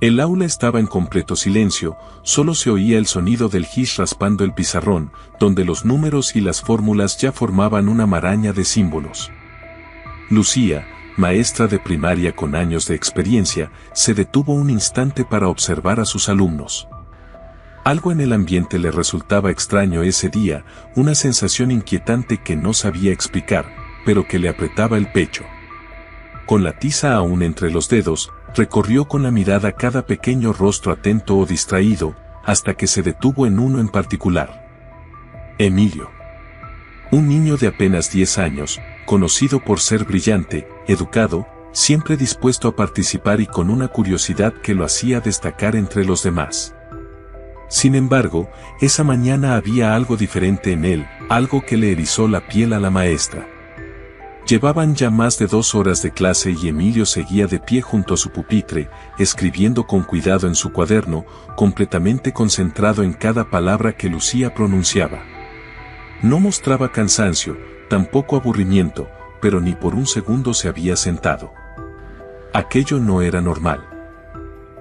El aula estaba en completo silencio, solo se oía el sonido del gis raspando el pizarrón, donde los números y las fórmulas ya formaban una maraña de símbolos. Lucía, maestra de primaria con años de experiencia, se detuvo un instante para observar a sus alumnos. Algo en el ambiente le resultaba extraño ese día, una sensación inquietante que no sabía explicar, pero que le apretaba el pecho. Con la tiza aún entre los dedos, recorrió con la mirada cada pequeño rostro atento o distraído, hasta que se detuvo en uno en particular. Emilio. Un niño de apenas 10 años, conocido por ser brillante, educado, siempre dispuesto a participar y con una curiosidad que lo hacía destacar entre los demás. Sin embargo, esa mañana había algo diferente en él, algo que le erizó la piel a la maestra. Llevaban ya más de 2 horas de clase y Emilio seguía de pie junto a su pupitre, escribiendo con cuidado en su cuaderno, completamente concentrado en cada palabra que Lucía pronunciaba. No mostraba cansancio, tampoco aburrimiento, pero ni por un segundo se había sentado. Aquello no era normal.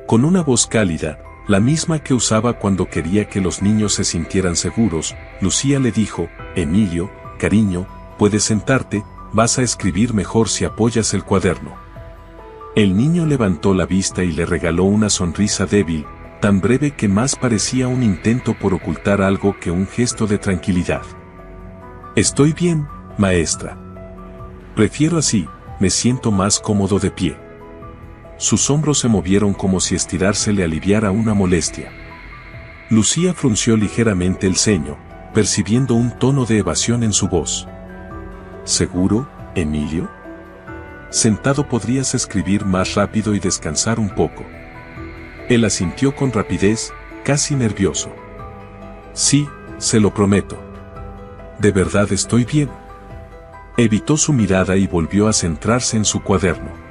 Con una voz cálida, la misma que usaba cuando quería que los niños se sintieran seguros, Lucía le dijo: «Emilio, cariño, puedes sentarte, vas a escribir mejor si apoyas el cuaderno». El niño levantó la vista y le regaló una sonrisa débil, tan breve que más parecía un intento por ocultar algo que un gesto de tranquilidad. «Estoy bien, maestra. Prefiero así, me siento más cómodo de pie». Sus hombros se movieron como si estirarse le aliviara una molestia. Lucía frunció ligeramente el ceño, percibiendo un tono de evasión en su voz. «¿Seguro, Emilio? Sentado podrías escribir más rápido y descansar un poco». Él asintió con rapidez, casi nervioso. «Sí, se lo prometo. De verdad estoy bien». Evitó su mirada y volvió a centrarse en su cuaderno.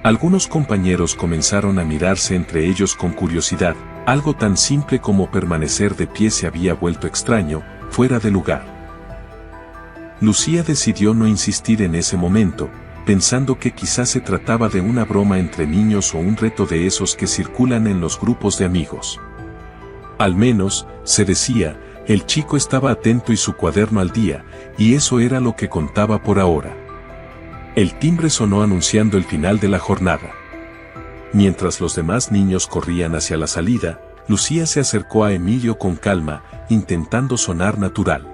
Algunos compañeros comenzaron a mirarse entre ellos con curiosidad, algo tan simple como permanecer de pie se había vuelto extraño, fuera de lugar. Lucía decidió no insistir en ese momento, pensando que quizás se trataba de una broma entre niños o un reto de esos que circulan en los grupos de amigos. Al menos, se decía, el chico estaba atento y su cuaderno al día, y eso era lo que contaba por ahora. El timbre sonó anunciando el final de la jornada. Mientras los demás niños corrían hacia la salida, Lucía se acercó a Emilio con calma, intentando sonar natural.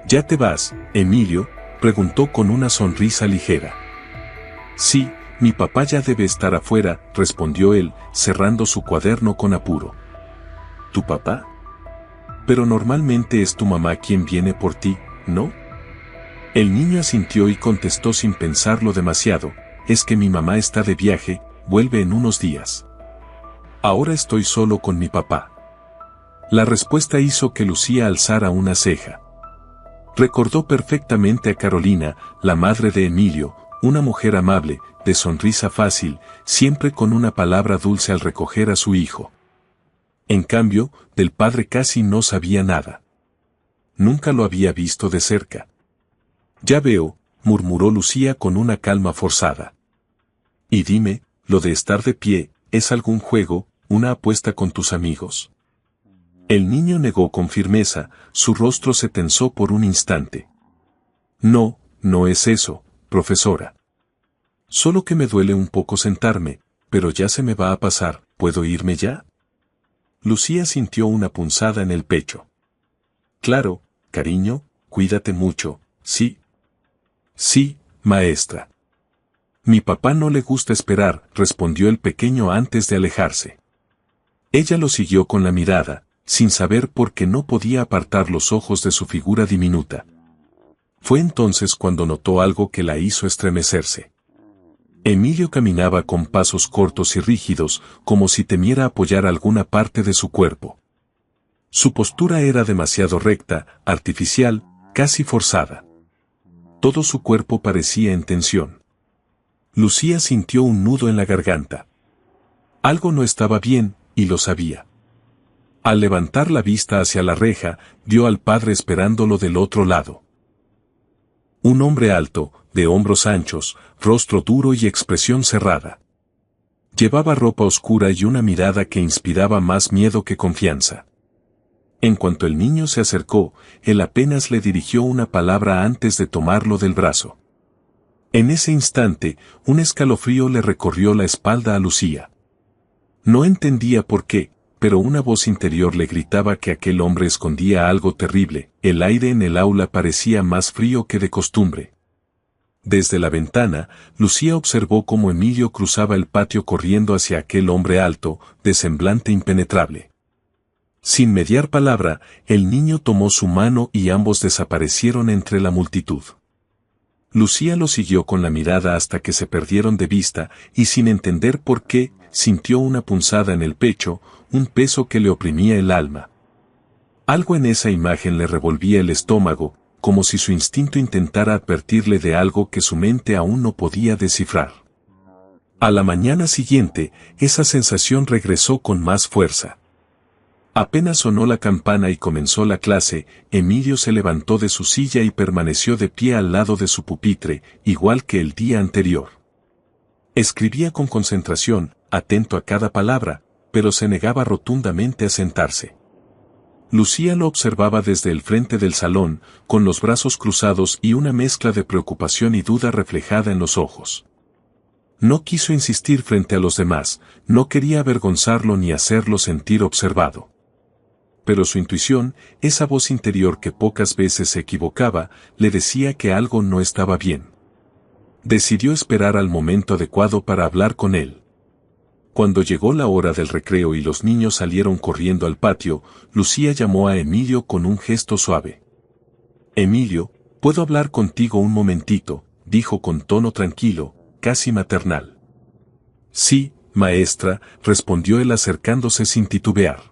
«¿Ya te vas, Emilio?», preguntó con una sonrisa ligera. «Sí, mi papá ya debe estar afuera», respondió él, cerrando su cuaderno con apuro. «¿Tu papá? Pero normalmente es tu mamá quien viene por ti, ¿no?». El niño asintió y contestó sin pensarlo demasiado: «Es que mi mamá está de viaje, vuelve en unos días. Ahora estoy solo con mi papá». La respuesta hizo que Lucía alzara una ceja. Recordó perfectamente a Carolina, la madre de Emilio, una mujer amable, de sonrisa fácil, siempre con una palabra dulce al recoger a su hijo. En cambio, del padre casi no sabía nada. Nunca lo había visto de cerca. «Ya veo», murmuró Lucía con una calma forzada. «Y dime, lo de estar de pie, ¿es algún juego, una apuesta con tus amigos?». El niño negó con firmeza, su rostro se tensó por un instante. «No, no es eso, profesora. Solo que me duele un poco sentarme, pero ya se me va a pasar, ¿puedo irme ya?». Lucía sintió una punzada en el pecho. «Claro, cariño, cuídate mucho, ¿sí?». «Sí, maestra». «Mi papá no le gusta esperar», respondió el pequeño antes de alejarse. Ella lo siguió con la mirada, sin saber por qué no podía apartar los ojos de su figura diminuta. Fue entonces cuando notó algo que la hizo estremecerse. Emilio caminaba con pasos cortos y rígidos, como si temiera apoyar alguna parte de su cuerpo. Su postura era demasiado recta, artificial, casi forzada. Todo su cuerpo parecía en tensión. Lucía sintió un nudo en la garganta. Algo no estaba bien, y lo sabía. Al levantar la vista hacia la reja, vio al padre esperándolo del otro lado. Un hombre alto, de hombros anchos, rostro duro y expresión cerrada. Llevaba ropa oscura y una mirada que inspiraba más miedo que confianza. En cuanto el niño se acercó, él apenas le dirigió una palabra antes de tomarlo del brazo. En ese instante, un escalofrío le recorrió la espalda a Lucía. No entendía por qué, pero una voz interior le gritaba que aquel hombre escondía algo terrible. El aire en el aula parecía más frío que de costumbre. Desde la ventana, Lucía observó cómo Emilio cruzaba el patio corriendo hacia aquel hombre alto, de semblante impenetrable. Sin mediar palabra, el niño tomó su mano y ambos desaparecieron entre la multitud. Lucía lo siguió con la mirada hasta que se perdieron de vista, y sin entender por qué, sintió una punzada en el pecho, un peso que le oprimía el alma. Algo en esa imagen le revolvía el estómago, como si su instinto intentara advertirle de algo que su mente aún no podía descifrar. A la mañana siguiente, esa sensación regresó con más fuerza. Apenas sonó la campana y comenzó la clase, Emilio se levantó de su silla y permaneció de pie al lado de su pupitre, igual que el día anterior. Escribía con concentración, atento a cada palabra, pero se negaba rotundamente a sentarse. Lucía lo observaba desde el frente del salón, con los brazos cruzados y una mezcla de preocupación y duda reflejada en los ojos. No quiso insistir frente a los demás, no quería avergonzarlo ni hacerlo sentir observado. Pero su intuición, esa voz interior que pocas veces se equivocaba, le decía que algo no estaba bien. Decidió esperar al momento adecuado para hablar con él. Cuando llegó la hora del recreo y los niños salieron corriendo al patio, Lucía llamó a Emilio con un gesto suave. «Emilio, ¿puedo hablar contigo un momentito?», dijo con tono tranquilo, casi maternal. «Sí, maestra», respondió él acercándose sin titubear.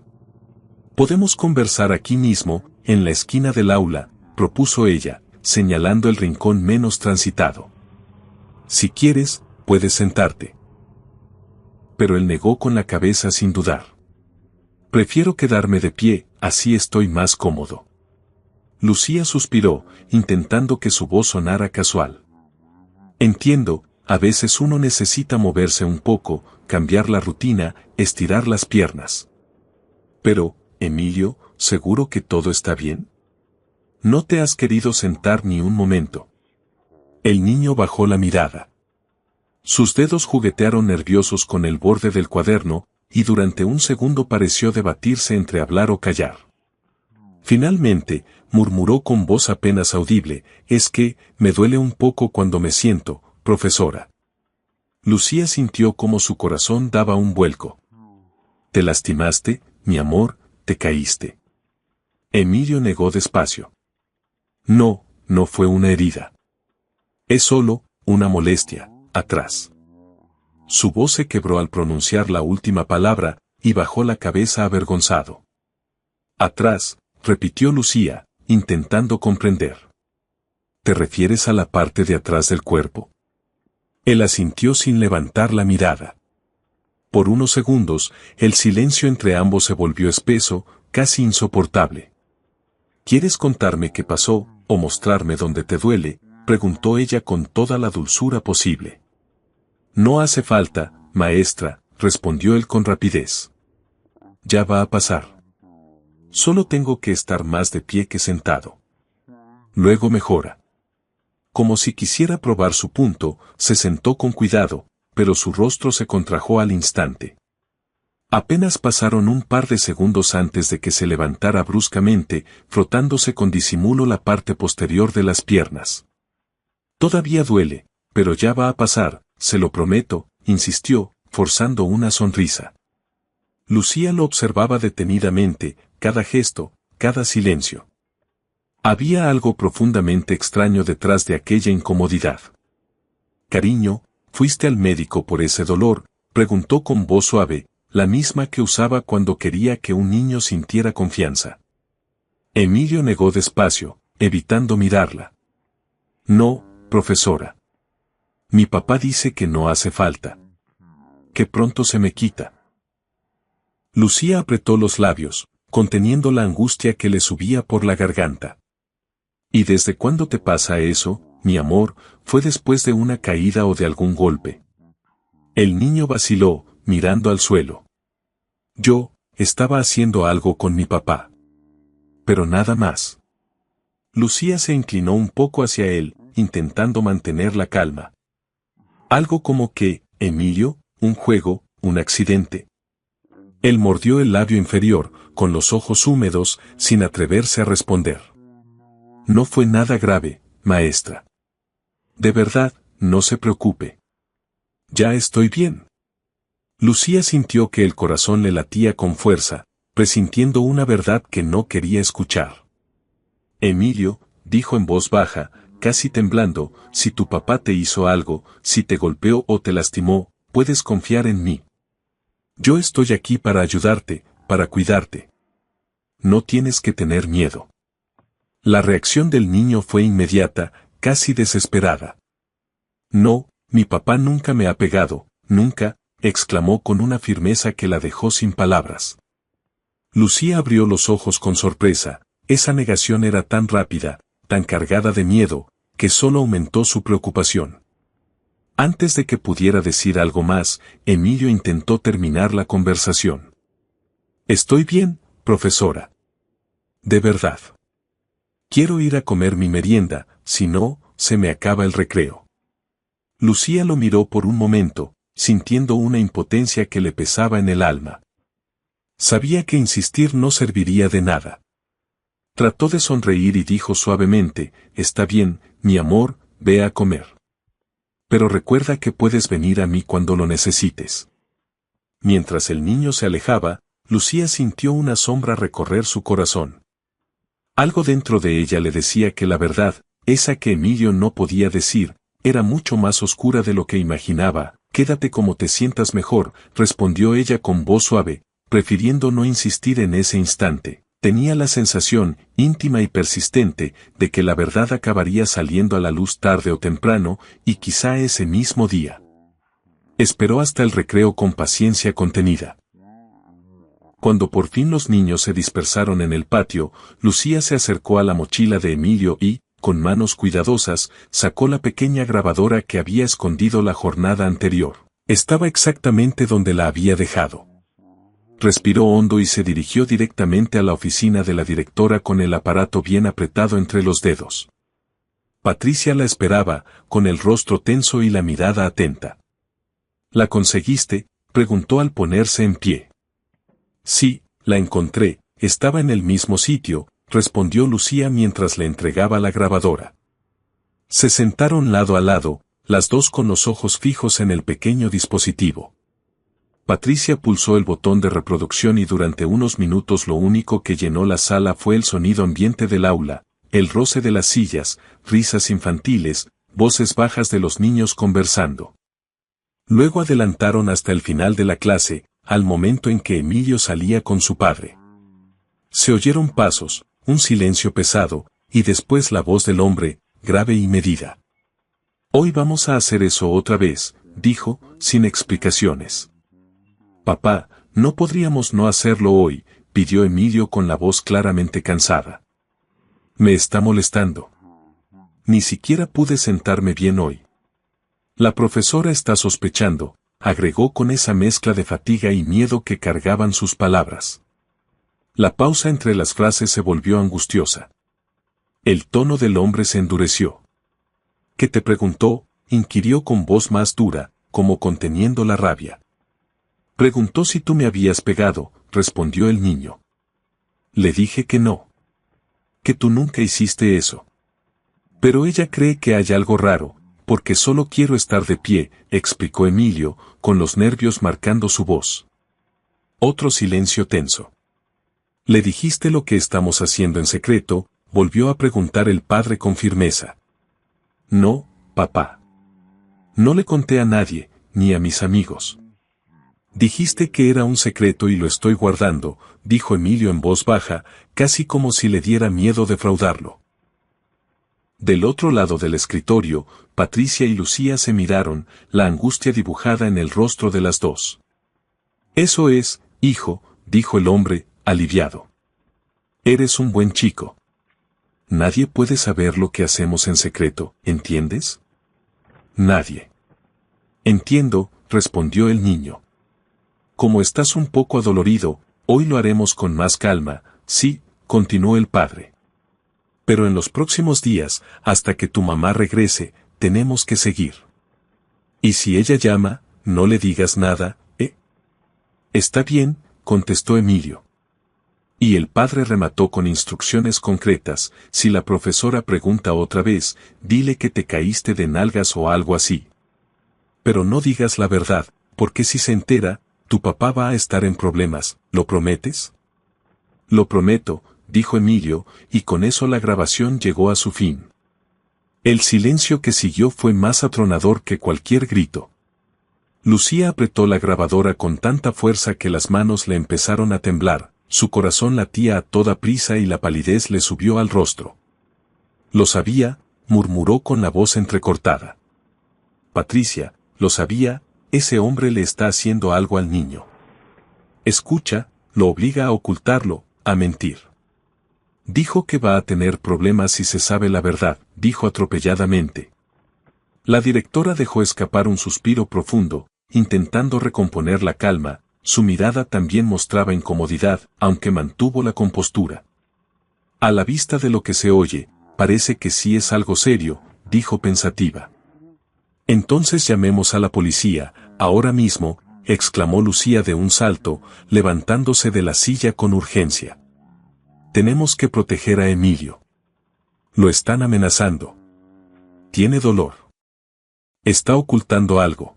«Podemos conversar aquí mismo, en la esquina del aula», propuso ella, señalando el rincón menos transitado. «Si quieres, puedes sentarte». Pero él negó con la cabeza sin dudar. «Prefiero quedarme de pie, así estoy más cómodo». Lucía suspiró, intentando que su voz sonara casual. «Entiendo, a veces uno necesita moverse un poco, cambiar la rutina, estirar las piernas. Pero, Emilio, ¿seguro que todo está bien? ¿No te has querido sentar ni un momento?» El niño bajó la mirada. Sus dedos juguetearon nerviosos con el borde del cuaderno, y durante un segundo pareció debatirse entre hablar o callar. Finalmente, murmuró con voz apenas audible, «Es que, me duele un poco cuando me siento, profesora». Lucía sintió como su corazón daba un vuelco. «¿Te lastimaste, mi amor? ¿Te caíste?». Emilio negó despacio. «No, no fue una herida. Es solo, una molestia, atrás». Su voz se quebró al pronunciar la última palabra, y bajó la cabeza avergonzado. «Atrás», repitió Lucía, intentando comprender. «¿Te refieres a la parte de atrás del cuerpo?». Él asintió sin levantar la mirada. Por unos segundos, el silencio entre ambos se volvió espeso, casi insoportable. «¿Quieres contarme qué pasó, o mostrarme dónde te duele?», preguntó ella con toda la dulzura posible. «No hace falta, maestra», respondió él con rapidez. «Ya va a pasar. Solo tengo que estar más de pie que sentado. Luego mejora». Como si quisiera probar su punto, se sentó con cuidado, pero su rostro se contrajo al instante. Apenas pasaron un par de segundos antes de que se levantara bruscamente, frotándose con disimulo la parte posterior de las piernas. «Todavía duele, pero ya va a pasar, se lo prometo», insistió, forzando una sonrisa. Lucía lo observaba detenidamente, cada gesto, cada silencio. Había algo profundamente extraño detrás de aquella incomodidad. «Cariño, ¿fuiste al médico por ese dolor?», preguntó con voz suave, la misma que usaba cuando quería que un niño sintiera confianza. Emilio negó despacio, evitando mirarla. «No, profesora. Mi papá dice que no hace falta. Que pronto se me quita». Lucía apretó los labios, conteniendo la angustia que le subía por la garganta. «¿Y desde cuándo te pasa eso, mi amor? ¿Fue después de una caída o de algún golpe?». El niño vaciló, mirando al suelo. Yo, estaba haciendo algo con mi papá. Pero nada más. Lucía se inclinó un poco hacia él, intentando mantener la calma. Algo como que, Emilio, un juego, un accidente. Él mordió el labio inferior, con los ojos húmedos, sin atreverse a responder. No fue nada grave, maestra. De verdad, no se preocupe. Ya estoy bien. Lucía sintió que el corazón le latía con fuerza, presintiendo una verdad que no quería escuchar. Emilio, dijo en voz baja, casi temblando, si tu papá te hizo algo, si te golpeó o te lastimó, puedes confiar en mí. Yo estoy aquí para ayudarte, para cuidarte. No tienes que tener miedo. La reacción del niño fue inmediata, casi desesperada. No, mi papá nunca me ha pegado, nunca, exclamó con una firmeza que la dejó sin palabras. Lucía abrió los ojos con sorpresa, esa negación era tan rápida, tan cargada de miedo, que solo aumentó su preocupación. Antes de que pudiera decir algo más, Emilio intentó terminar la conversación. Estoy bien, profesora. De verdad. Quiero ir a comer mi merienda, si no, se me acaba el recreo. Lucía lo miró por un momento, sintiendo una impotencia que le pesaba en el alma. Sabía que insistir no serviría de nada. Trató de sonreír y dijo suavemente, está bien, mi amor, ve a comer. Pero recuerda que puedes venir a mí cuando lo necesites. Mientras el niño se alejaba, Lucía sintió una sombra recorrer su corazón. Algo dentro de ella le decía que la verdad, esa que Emilio no podía decir, era mucho más oscura de lo que imaginaba. Quédate como te sientas mejor, respondió ella con voz suave, prefiriendo no insistir en ese instante. Tenía la sensación, íntima y persistente, de que la verdad acabaría saliendo a la luz tarde o temprano, y quizá ese mismo día. Esperó hasta el recreo con paciencia contenida. Cuando por fin los niños se dispersaron en el patio, Lucía se acercó a la mochila de Emilio y, con manos cuidadosas, sacó la pequeña grabadora que había escondido la jornada anterior. Estaba exactamente donde la había dejado. Respiró hondo y se dirigió directamente a la oficina de la directora con el aparato bien apretado entre los dedos. Patricia la esperaba, con el rostro tenso y la mirada atenta. ¿La conseguiste?, preguntó al ponerse en pie. Sí, la encontré, estaba en el mismo sitio, respondió Lucía mientras le entregaba la grabadora. Se sentaron lado a lado, las dos con los ojos fijos en el pequeño dispositivo. Patricia pulsó el botón de reproducción y durante unos minutos lo único que llenó la sala fue el sonido ambiente del aula, el roce de las sillas, risas infantiles, voces bajas de los niños conversando. Luego adelantaron hasta el final de la clase, al momento en que Emilio salía con su padre. Se oyeron pasos, un silencio pesado, y después la voz del hombre, grave y medida. Hoy vamos a hacer eso otra vez, dijo, sin explicaciones. Papá, no podríamos no hacerlo hoy, pidió Emilio con la voz claramente cansada. Me está molestando. Ni siquiera pude sentarme bien hoy. La profesora está sospechando, agregó con esa mezcla de fatiga y miedo que cargaban sus palabras. La pausa entre las frases se volvió angustiosa. El tono del hombre se endureció. ¿Qué te preguntó?, inquirió con voz más dura, como conteniendo la rabia. Preguntó si tú me habías pegado, respondió el niño. Le dije que no. Que tú nunca hiciste eso. Pero ella cree que hay algo raro, porque solo quiero estar de pie, explicó Emilio, con los nervios marcando su voz. Otro silencio tenso. ¿Le dijiste lo que estamos haciendo en secreto?, volvió a preguntar el padre con firmeza. No, papá. No le conté a nadie, ni a mis amigos. Dijiste que era un secreto y lo estoy guardando, dijo Emilio en voz baja, casi como si le diera miedo defraudarlo. Del otro lado del escritorio, Patricia y Lucía se miraron, la angustia dibujada en el rostro de las dos. Eso es, hijo, dijo el hombre, aliviado. Eres un buen chico. Nadie puede saber lo que hacemos en secreto, ¿entiendes? Nadie. Entiendo, respondió el niño. Como estás un poco adolorido, hoy lo haremos con más calma, sí, continuó el padre. Pero en los próximos días, hasta que tu mamá regrese, tenemos que seguir. Y si ella llama, no le digas nada, ¿eh? Está bien, contestó Emilio. Y el padre remató con instrucciones concretas: si la profesora pregunta otra vez, dile que te caíste de nalgas o algo así. Pero no digas la verdad, porque si se entera, tu papá va a estar en problemas, ¿lo prometes? Lo prometo, dijo Emilio, y con eso la grabación llegó a su fin. El silencio que siguió fue más atronador que cualquier grito. Lucía apretó la grabadora con tanta fuerza que las manos le empezaron a temblar, su corazón latía a toda prisa y la palidez le subió al rostro. Lo sabía, murmuró con la voz entrecortada. Patricia, lo sabía, ese hombre le está haciendo algo al niño. Escucha, lo obliga a ocultarlo, a mentir. Dijo que va a tener problemas si se sabe la verdad, dijo atropelladamente. La directora dejó escapar un suspiro profundo, intentando recomponer la calma. Su mirada también mostraba incomodidad, aunque mantuvo la compostura. A la vista de lo que se oye, parece que sí es algo serio, dijo pensativa. Entonces llamemos a la policía, ahora mismo, exclamó Lucía de un salto, levantándose de la silla con urgencia. Tenemos que proteger a Emilio. Lo están amenazando. Tiene dolor. Está ocultando algo.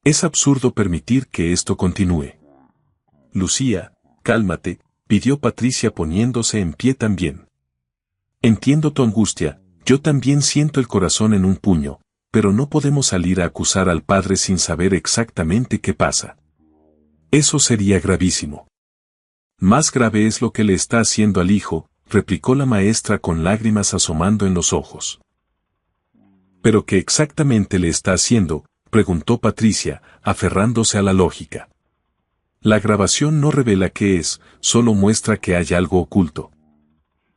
Es absurdo permitir que esto continúe. Lucía, cálmate, pidió Patricia poniéndose en pie también. Entiendo tu angustia, yo también siento el corazón en un puño, pero no podemos salir a acusar al padre sin saber exactamente qué pasa. Eso sería gravísimo. Más grave es lo que le está haciendo al hijo, replicó la maestra con lágrimas asomando en los ojos. ¿Pero qué exactamente le está haciendo?, preguntó Patricia, aferrándose a la lógica. La grabación no revela qué es, solo muestra que hay algo oculto.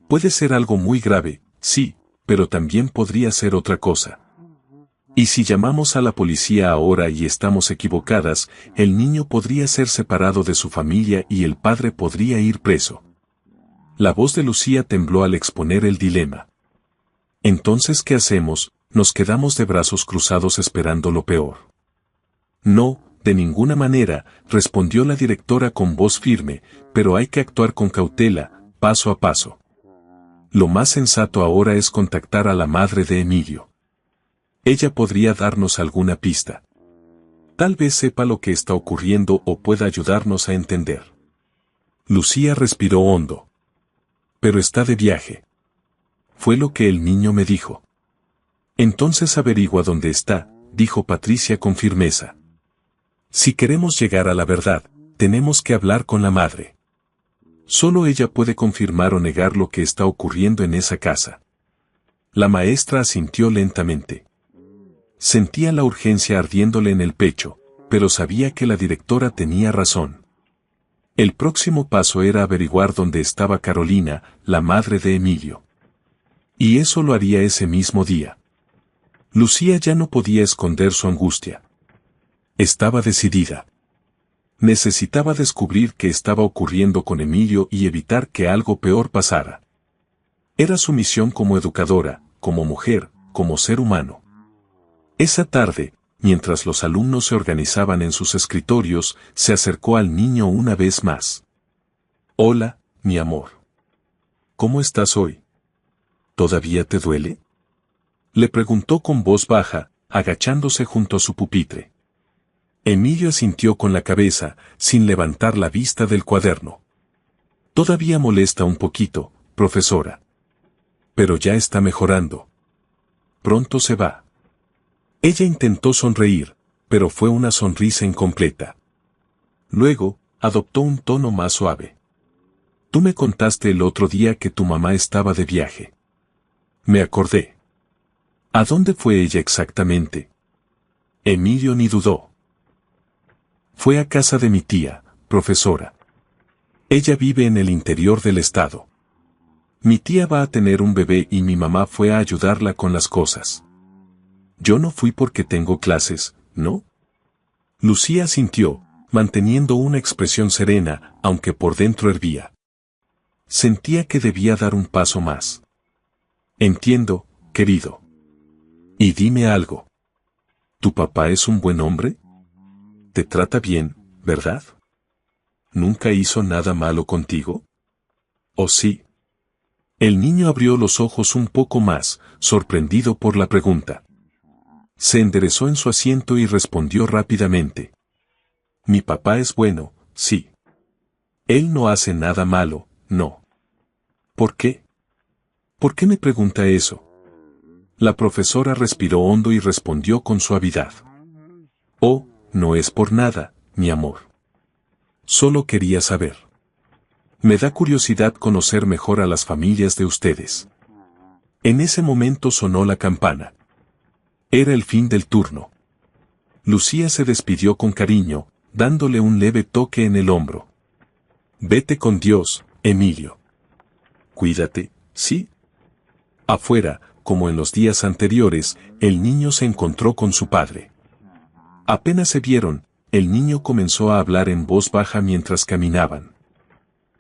Puede ser algo muy grave, sí, pero también podría ser otra cosa. Y si llamamos a la policía ahora y estamos equivocadas, el niño podría ser separado de su familia y el padre podría ir preso. La voz de Lucía tembló al exponer el dilema. Entonces, ¿qué hacemos? Nos quedamos de brazos cruzados esperando lo peor. No, de ninguna manera, respondió la directora con voz firme, pero hay que actuar con cautela, paso a paso. Lo más sensato ahora es contactar a la madre de Emilio. Ella podría darnos alguna pista. Tal vez sepa lo que está ocurriendo o pueda ayudarnos a entender. Lucía respiró hondo. Pero está de viaje. Fue lo que el niño me dijo. Entonces averigua dónde está, dijo Patricia con firmeza. Si queremos llegar a la verdad, tenemos que hablar con la madre. Solo ella puede confirmar o negar lo que está ocurriendo en esa casa. La maestra asintió lentamente. Sentía la urgencia ardiéndole en el pecho, pero sabía que la directora tenía razón. El próximo paso era averiguar dónde estaba Carolina, la madre de Emilio. Y eso lo haría ese mismo día. Lucía ya no podía esconder su angustia. Estaba decidida. Necesitaba descubrir qué estaba ocurriendo con Emilio y evitar que algo peor pasara. Era su misión como educadora, como mujer, como ser humano. Esa tarde, mientras los alumnos se organizaban en sus escritorios, se acercó al niño una vez más. «Hola, mi amor. ¿Cómo estás hoy? ¿Todavía te duele?», le preguntó con voz baja, agachándose junto a su pupitre. Emilio asintió con la cabeza, sin levantar la vista del cuaderno. «Todavía molesta un poquito, profesora. Pero ya está mejorando. Pronto se va». Ella intentó sonreír, pero fue una sonrisa incompleta. Luego, adoptó un tono más suave. «Tú me contaste el otro día que tu mamá estaba de viaje». Me acordé. ¿A dónde fue ella exactamente? Emilio ni dudó. Fue a casa de mi tía, profesora. Ella vive en el interior del estado. Mi tía va a tener un bebé y mi mamá fue a ayudarla con las cosas. Yo no fui porque tengo clases, ¿no? Lucía asintió, manteniendo una expresión serena, aunque por dentro hervía. Sentía que debía dar un paso más. Entiendo, querido. Y dime algo. ¿Tu papá es un buen hombre? Te trata bien, ¿verdad? ¿Nunca hizo nada malo contigo? ¿O sí? El niño abrió los ojos un poco más, sorprendido por la pregunta. Se enderezó en su asiento y respondió rápidamente. Mi papá es bueno, sí. Él no hace nada malo, no. ¿Por qué? ¿Por qué me pregunta eso? La profesora respiró hondo y respondió con suavidad. Oh, no es por nada, mi amor. Solo quería saber. Me da curiosidad conocer mejor a las familias de ustedes. En ese momento sonó la campana. Era el fin del turno. Lucía se despidió con cariño, dándole un leve toque en el hombro. Vete con Dios, Emilio. Cuídate, ¿sí? Afuera, como en los días anteriores, el niño se encontró con su padre. Apenas se vieron, el niño comenzó a hablar en voz baja mientras caminaban.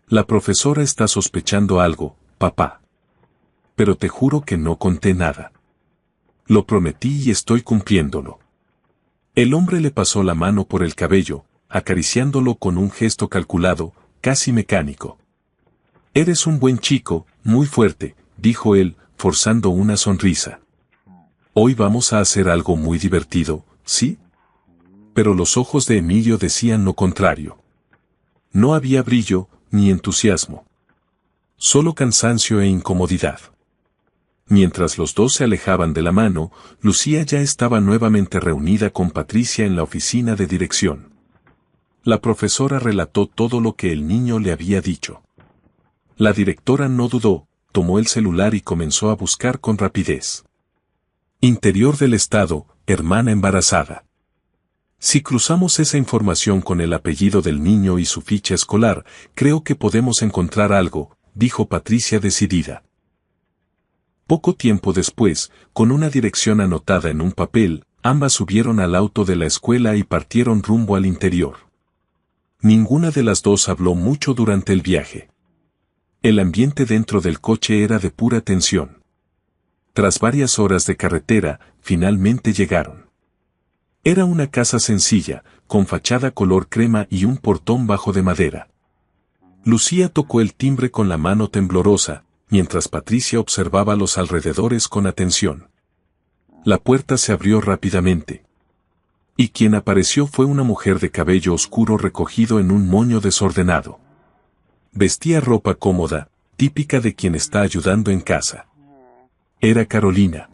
La profesora está sospechando algo, papá. Pero te juro que no conté nada. Lo prometí y estoy cumpliéndolo. El hombre le pasó la mano por el cabello, acariciándolo con un gesto calculado, casi mecánico. Eres un buen chico, muy fuerte, dijo él, forzando una sonrisa. Hoy vamos a hacer algo muy divertido, ¿sí? Pero los ojos de Emilio decían lo contrario. No había brillo, ni entusiasmo. Solo cansancio e incomodidad. Mientras los dos se alejaban de la mano, Lucía ya estaba nuevamente reunida con Patricia en la oficina de dirección. La profesora relató todo lo que el niño le había dicho. La directora no dudó, tomó el celular y comenzó a buscar con rapidez. Interior del estado, hermana embarazada. Si cruzamos esa información con el apellido del niño y su ficha escolar, creo que podemos encontrar algo, dijo Patricia decidida. Poco tiempo después, con una dirección anotada en un papel, ambas subieron al auto de la escuela y partieron rumbo al interior. Ninguna de las dos habló mucho durante el viaje. El ambiente dentro del coche era de pura tensión. Tras varias horas de carretera, finalmente llegaron. Era una casa sencilla, con fachada color crema y un portón bajo de madera. Lucía tocó el timbre con la mano temblorosa, mientras Patricia observaba los alrededores con atención. La puerta se abrió rápidamente. Y quien apareció fue una mujer de cabello oscuro recogido en un moño desordenado. Vestía ropa cómoda, típica de quien está ayudando en casa. Era Carolina.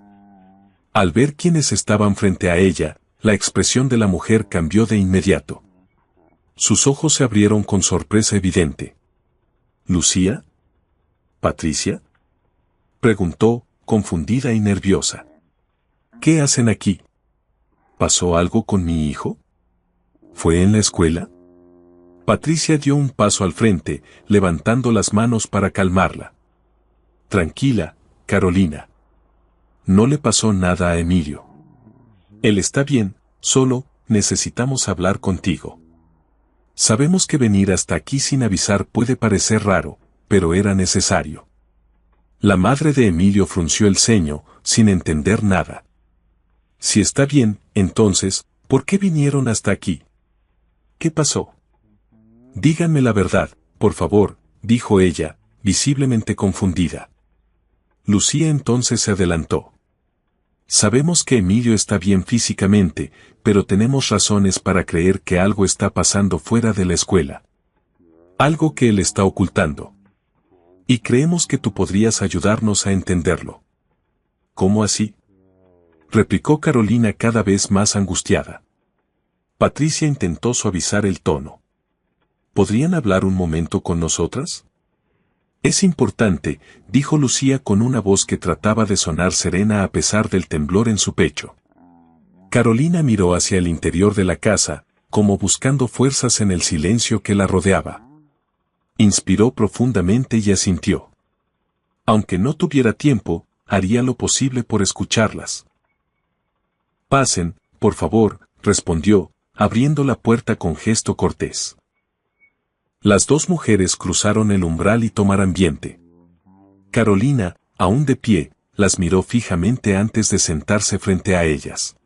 Al ver quiénes estaban frente a ella, la expresión de la mujer cambió de inmediato. Sus ojos se abrieron con sorpresa evidente. ¿Lucía? ¿Patricia? Preguntó, confundida y nerviosa. ¿Qué hacen aquí? ¿Pasó algo con mi hijo? ¿Fue en la escuela? Patricia dio un paso al frente, levantando las manos para calmarla. Tranquila, Carolina. No le pasó nada a Emilio. Él está bien, solo necesitamos hablar contigo. Sabemos que venir hasta aquí sin avisar puede parecer raro, pero era necesario. La madre de Emilio frunció el ceño, sin entender nada. Si está bien, entonces, ¿por qué vinieron hasta aquí? ¿Qué pasó? Díganme la verdad, por favor, dijo ella, visiblemente confundida. Lucía entonces se adelantó. Sabemos que Emilio está bien físicamente, pero tenemos razones para creer que algo está pasando fuera de la escuela. Algo que él está ocultando. Y creemos que tú podrías ayudarnos a entenderlo. ¿Cómo así? Replicó Carolina cada vez más angustiada. Patricia intentó suavizar el tono. ¿Podrían hablar un momento con nosotras? Es importante, dijo Lucía con una voz que trataba de sonar serena a pesar del temblor en su pecho. Carolina miró hacia el interior de la casa, como buscando fuerzas en el silencio que la rodeaba. Inspiró profundamente y asintió. Aunque no tuviera tiempo, haría lo posible por escucharlas. Pasen, por favor, respondió, abriendo la puerta con gesto cortés. Las dos mujeres cruzaron el umbral y tomaron ambiente. Carolina, aún de pie, las miró fijamente antes de sentarse frente a ellas.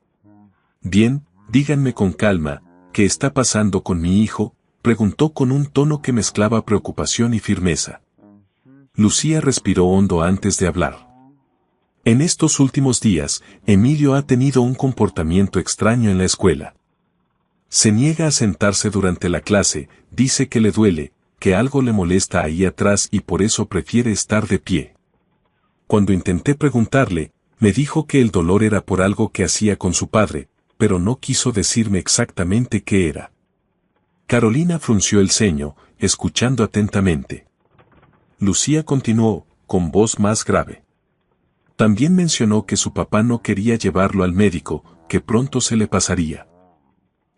«Bien, díganme con calma, ¿qué está pasando con mi hijo?», preguntó con un tono que mezclaba preocupación y firmeza. Lucía respiró hondo antes de hablar. En estos últimos días, Emilio ha tenido un comportamiento extraño en la escuela. Se niega a sentarse durante la clase, dice que le duele, que algo le molesta ahí atrás y por eso prefiere estar de pie. Cuando intenté preguntarle, me dijo que el dolor era por algo que hacía con su padre, pero no quiso decirme exactamente qué era. Carolina frunció el ceño, escuchando atentamente. Lucía continuó, con voz más grave. También mencionó que su papá no quería llevarlo al médico, que pronto se le pasaría.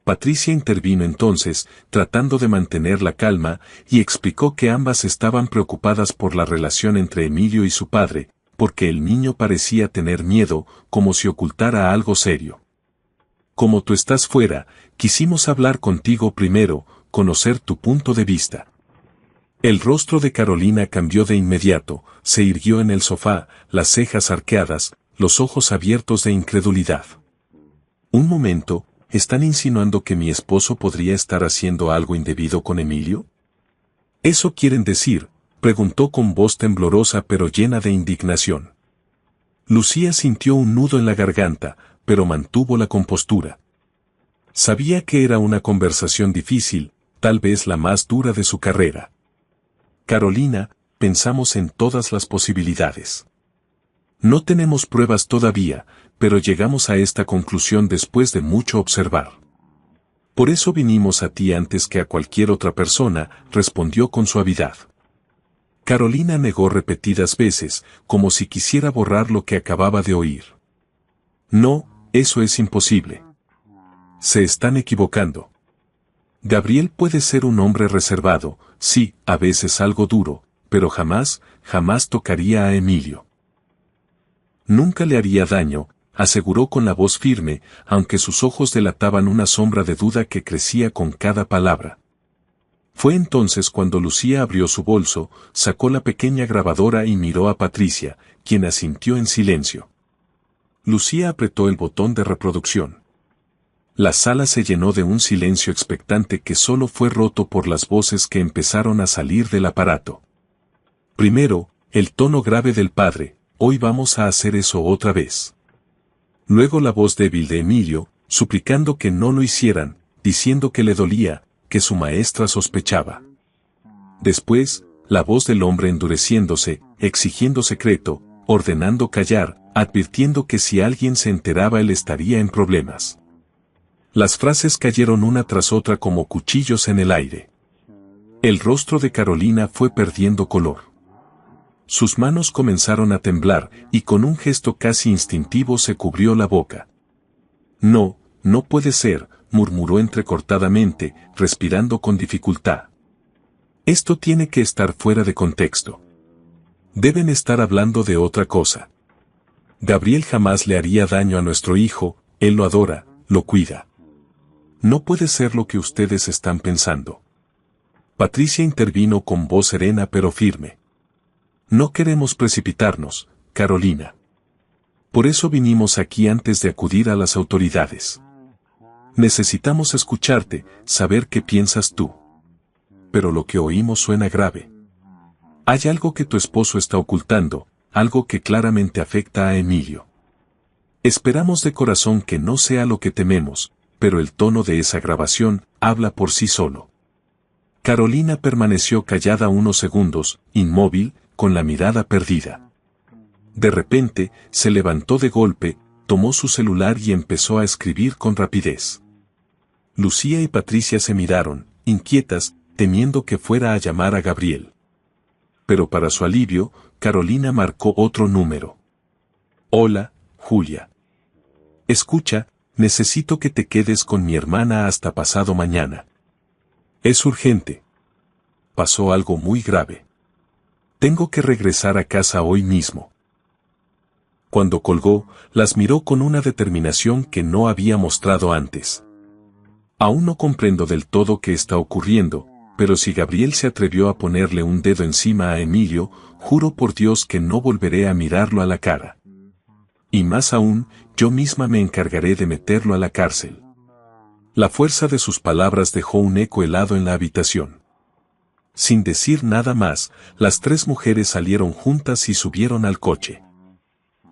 Patricia intervino entonces, tratando de mantener la calma, y explicó que ambas estaban preocupadas por la relación entre Emilio y su padre, porque el niño parecía tener miedo, como si ocultara algo serio. Como tú estás fuera, quisimos hablar contigo primero, conocer tu punto de vista. El rostro de Carolina cambió de inmediato, se irguió en el sofá, las cejas arqueadas, los ojos abiertos de incredulidad. Un momento, ¿están insinuando que mi esposo podría estar haciendo algo indebido con Emilio? ¿Eso quieren decir?, preguntó con voz temblorosa pero llena de indignación. Lucía sintió un nudo en la garganta, pero mantuvo la compostura. Sabía que era una conversación difícil, tal vez la más dura de su carrera. Carolina, pensamos en todas las posibilidades. No tenemos pruebas todavía, pero llegamos a esta conclusión después de mucho observar. Por eso vinimos a ti antes que a cualquier otra persona, respondió con suavidad. Carolina negó repetidas veces, como si quisiera borrar lo que acababa de oír. No, eso es imposible. Se están equivocando. Gabriel puede ser un hombre reservado, sí, a veces algo duro, pero jamás tocaría a Emilio. Nunca le haría daño, aseguró con la voz firme, aunque sus ojos delataban una sombra de duda que crecía con cada palabra. Fue entonces cuando Lucía abrió su bolso, sacó la pequeña grabadora y miró a Patricia, quien asintió en silencio. Lucía apretó el botón de reproducción. La sala se llenó de un silencio expectante que solo fue roto por las voces que empezaron a salir del aparato. Primero, el tono grave del padre, «Hoy vamos a hacer eso otra vez». Luego la voz débil de Emilio, suplicando que no lo hicieran, diciendo que le dolía, que su maestra sospechaba. Después, la voz del hombre endureciéndose, exigiendo secreto, ordenando callar, advirtiendo que si alguien se enteraba él estaría en problemas. Las frases cayeron una tras otra como cuchillos en el aire. El rostro de Carolina fue perdiendo color. Sus manos comenzaron a temblar, y con un gesto casi instintivo se cubrió la boca. «No, no puede ser», murmuró entrecortadamente, respirando con dificultad. «Esto tiene que estar fuera de contexto. Deben estar hablando de otra cosa. Gabriel jamás le haría daño a nuestro hijo, él lo adora, lo cuida. No puede ser lo que ustedes están pensando». Patricia intervino con voz serena pero firme. «No queremos precipitarnos, Carolina. Por eso vinimos aquí antes de acudir a las autoridades. Necesitamos escucharte, saber qué piensas tú. Pero lo que oímos suena grave. Hay algo que tu esposo está ocultando, algo que claramente afecta a Emilio. Esperamos de corazón que no sea lo que tememos, pero el tono de esa grabación habla por sí solo». Carolina permaneció callada unos segundos, inmóvil, con la mirada perdida. De repente, se levantó de golpe, tomó su celular y empezó a escribir con rapidez. Lucía y Patricia se miraron, inquietas, temiendo que fuera a llamar a Gabriel. Pero para su alivio, Carolina marcó otro número. «Hola, Julia. Escucha, necesito que te quedes con mi hermana hasta pasado mañana. Es urgente. Pasó algo muy grave. Tengo que regresar a casa hoy mismo». Cuando colgó, las miró con una determinación que no había mostrado antes. Aún no comprendo del todo qué está ocurriendo, pero si Gabriel se atrevió a ponerle un dedo encima a Emilio, juro por Dios que no volveré a mirarlo a la cara. Y más aún, yo misma me encargaré de meterlo a la cárcel. La fuerza de sus palabras dejó un eco helado en la habitación. Sin decir nada más, las tres mujeres salieron juntas y subieron al coche.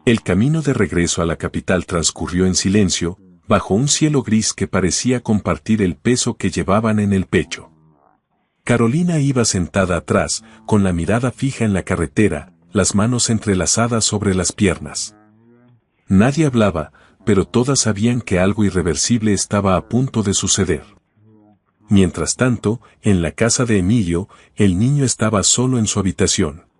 El camino de regreso a la capital transcurrió en silencio, bajo un cielo gris que parecía compartir el peso que llevaban en el pecho. Carolina iba sentada atrás, con la mirada fija en la carretera, las manos entrelazadas sobre las piernas. Nadie hablaba, pero todas sabían que algo irreversible estaba a punto de suceder. Mientras tanto, en la casa de Emilio, el niño estaba solo en su habitación.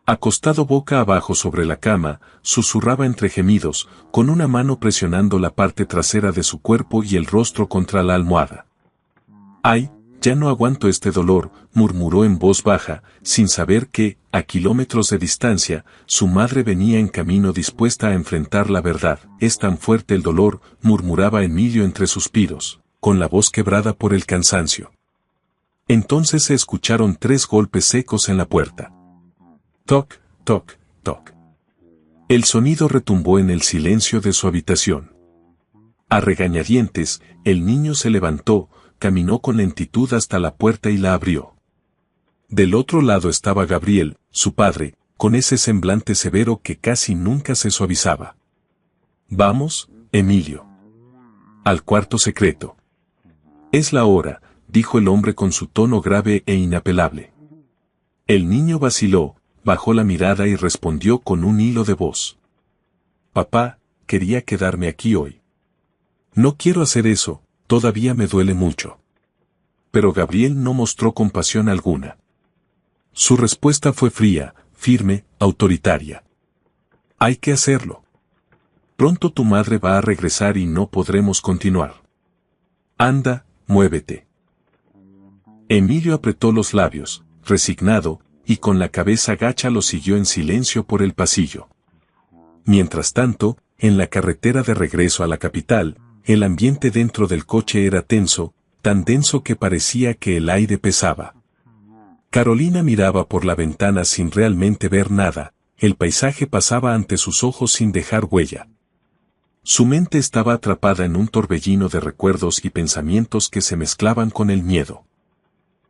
Acostado boca abajo sobre la cama, susurraba entre gemidos, con una mano presionando la parte trasera de su cuerpo y el rostro contra la almohada. «Ay, ya no aguanto este dolor», murmuró en voz baja, sin saber que, a kilómetros de distancia, su madre venía en camino dispuesta a enfrentar la verdad. «Es tan fuerte el dolor», murmuraba Emilio entre suspiros, con la voz quebrada por el cansancio. Entonces se escucharon 3 golpes secos en la puerta. Toc, toc, toc. El sonido retumbó en el silencio de su habitación. A regañadientes, el niño se levantó, caminó con lentitud hasta la puerta y la abrió. Del otro lado estaba Gabriel, su padre, con ese semblante severo que casi nunca se suavizaba. «Vamos, Emilio. Al cuarto secreto». «Es la hora», dijo el hombre con su tono grave e inapelable. El niño vaciló, bajó la mirada y respondió con un hilo de voz. «Papá, quería quedarme aquí hoy». «No quiero hacer eso, todavía me duele mucho». Pero Gabriel no mostró compasión alguna. Su respuesta fue fría, firme, autoritaria. «Hay que hacerlo. Pronto tu madre va a regresar y no podremos continuar. Anda, muévete». Emilio apretó los labios, resignado, y con la cabeza gacha lo siguió en silencio por el pasillo. Mientras tanto, en la carretera de regreso a la capital, el ambiente dentro del coche era tenso, tan denso que parecía que el aire pesaba. Carolina miraba por la ventana sin realmente ver nada, el paisaje pasaba ante sus ojos sin dejar huella. Su mente estaba atrapada en un torbellino de recuerdos y pensamientos que se mezclaban con el miedo.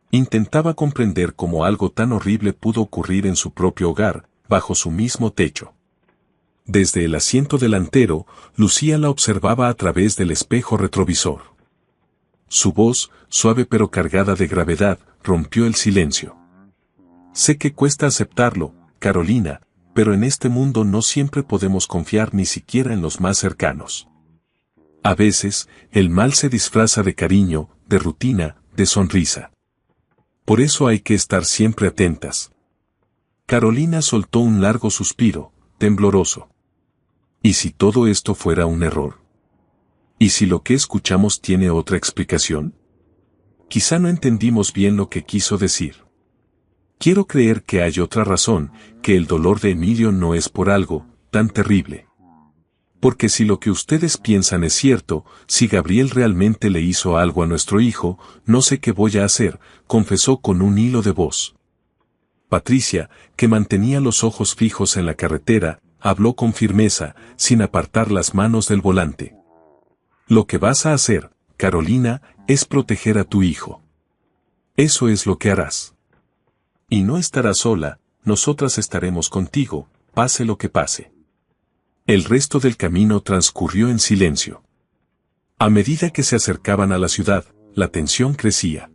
Intentaba comprender cómo algo tan horrible pudo ocurrir en su propio hogar, bajo su mismo techo. Desde el asiento delantero, Lucía la observaba a través del espejo retrovisor. Su voz, suave pero cargada de gravedad, rompió el silencio. «Sé que cuesta aceptarlo, Carolina, pero en este mundo no siempre podemos confiar ni siquiera en los más cercanos. A veces, el mal se disfraza de cariño, de rutina, de sonrisa. Por eso hay que estar siempre atentas». Carolina soltó un largo suspiro, tembloroso. ¿Y si todo esto fuera un error? ¿Y si lo que escuchamos tiene otra explicación? Quizá no entendimos bien lo que quiso decir. Quiero creer que hay otra razón, que el dolor de Emilio no es por algo tan terrible. Porque si lo que ustedes piensan es cierto, si Gabriel realmente le hizo algo a nuestro hijo, no sé qué voy a hacer, confesó con un hilo de voz. Patricia, que mantenía los ojos fijos en la carretera, habló con firmeza, sin apartar las manos del volante. «Lo que vas a hacer, Carolina, es proteger a tu hijo. Eso es lo que harás. Y no estarás sola, nosotras estaremos contigo, pase lo que pase». El resto del camino transcurrió en silencio. A medida que se acercaban a la ciudad, la tensión crecía.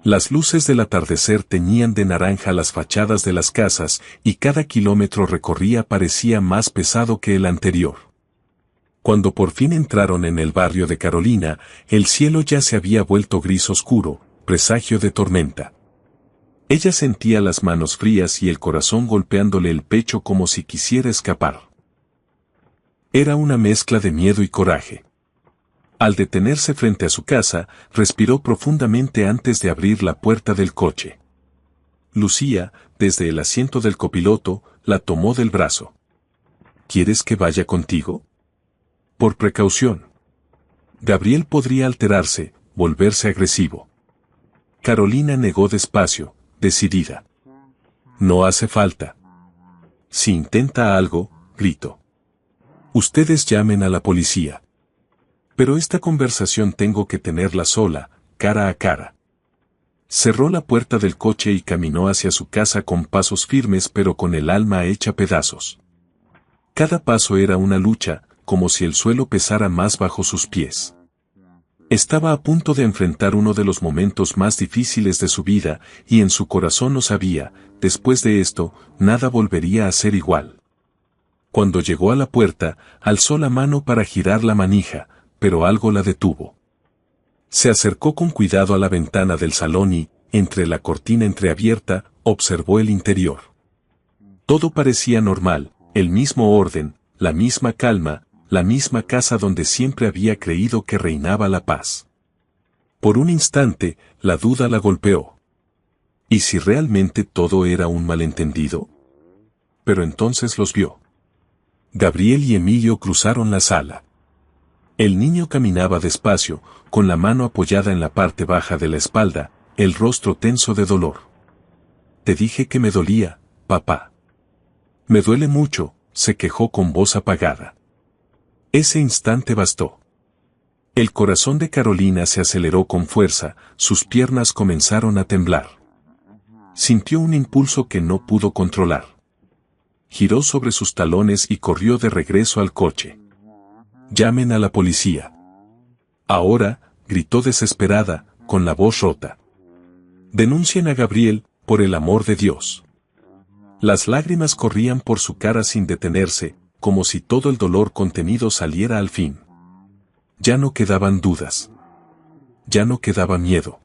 Las luces del atardecer teñían de naranja las fachadas de las casas y cada kilómetro recorría parecía más pesado que el anterior. Cuando por fin entraron en el barrio de Carolina, el cielo ya se había vuelto gris oscuro, presagio de tormenta. Ella sentía las manos frías y el corazón golpeándole el pecho como si quisiera escapar. Era una mezcla de miedo y coraje. Al detenerse frente a su casa, respiró profundamente antes de abrir la puerta del coche. Lucía, desde el asiento del copiloto, la tomó del brazo. «¿Quieres que vaya contigo?» «Por precaución». Gabriel podría alterarse, volverse agresivo. Carolina negó despacio, decidida. No hace falta. Si intenta algo, grito. Ustedes llamen a la policía. Pero esta conversación tengo que tenerla sola, cara a cara. Cerró la puerta del coche y caminó hacia su casa con pasos firmes pero con el alma hecha pedazos. Cada paso era una lucha, como si el suelo pesara más bajo sus pies. Estaba a punto de enfrentar uno de los momentos más difíciles de su vida, y en su corazón lo sabía, después de esto, nada volvería a ser igual. Cuando llegó a la puerta, alzó la mano para girar la manija, pero algo la detuvo. Se acercó con cuidado a la ventana del salón y, entre la cortina entreabierta, observó el interior. Todo parecía normal, el mismo orden, la misma calma, la misma casa donde siempre había creído que reinaba la paz. Por un instante, la duda la golpeó. ¿Y si realmente todo era un malentendido? Pero entonces los vio. Gabriel y Emilio cruzaron la sala. El niño caminaba despacio, con la mano apoyada en la parte baja de la espalda, el rostro tenso de dolor. Te dije que me dolía, papá. Me duele mucho, se quejó con voz apagada. Ese instante bastó. El corazón de Carolina se aceleró con fuerza, sus piernas comenzaron a temblar. Sintió un impulso que no pudo controlar. Giró sobre sus talones y corrió de regreso al coche. Llamen a la policía. Ahora, gritó desesperada, con la voz rota. Denuncien a Gabriel, por el amor de Dios. Las lágrimas corrían por su cara sin detenerse, como si todo el dolor contenido saliera al fin. Ya no quedaban dudas. Ya no quedaba miedo.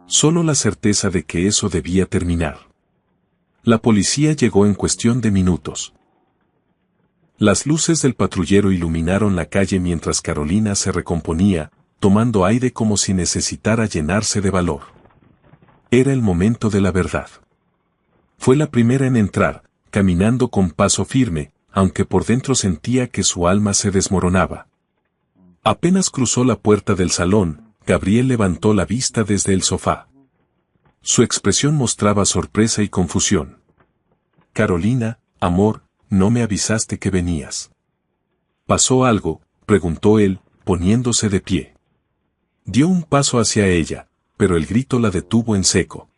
Solo la certeza de que eso debía terminar. La policía llegó en cuestión de minutos. Las luces del patrullero iluminaron la calle mientras Carolina se recomponía, tomando aire como si necesitara llenarse de valor. Era el momento de la verdad. Fue la primera en entrar, caminando con paso firme, aunque por dentro sentía que su alma se desmoronaba. Apenas cruzó la puerta del salón, Gabriel levantó la vista desde el sofá. Su expresión mostraba sorpresa y confusión. Carolina, amor, no me avisaste que venías. ¿Pasó algo?, preguntó él, poniéndose de pie. Dio un paso hacia ella, pero el grito la detuvo en seco.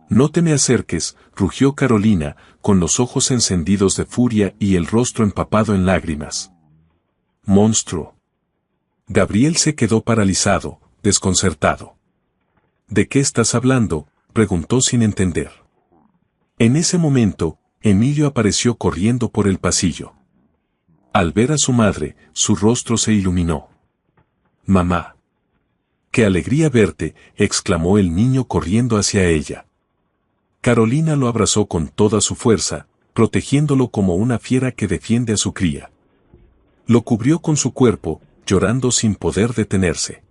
No te me acerques, rugió Carolina, con los ojos encendidos de furia y el rostro empapado en lágrimas. Monstruo. Gabriel se quedó paralizado, desconcertado. ¿De qué estás hablando?, preguntó sin entender. En ese momento, Emilio apareció corriendo por el pasillo. Al ver a su madre, su rostro se iluminó. Mamá. ¡Qué alegría verte!, exclamó el niño corriendo hacia ella. Carolina lo abrazó con toda su fuerza, protegiéndolo como una fiera que defiende a su cría. Lo cubrió con su cuerpo, llorando sin poder detenerse.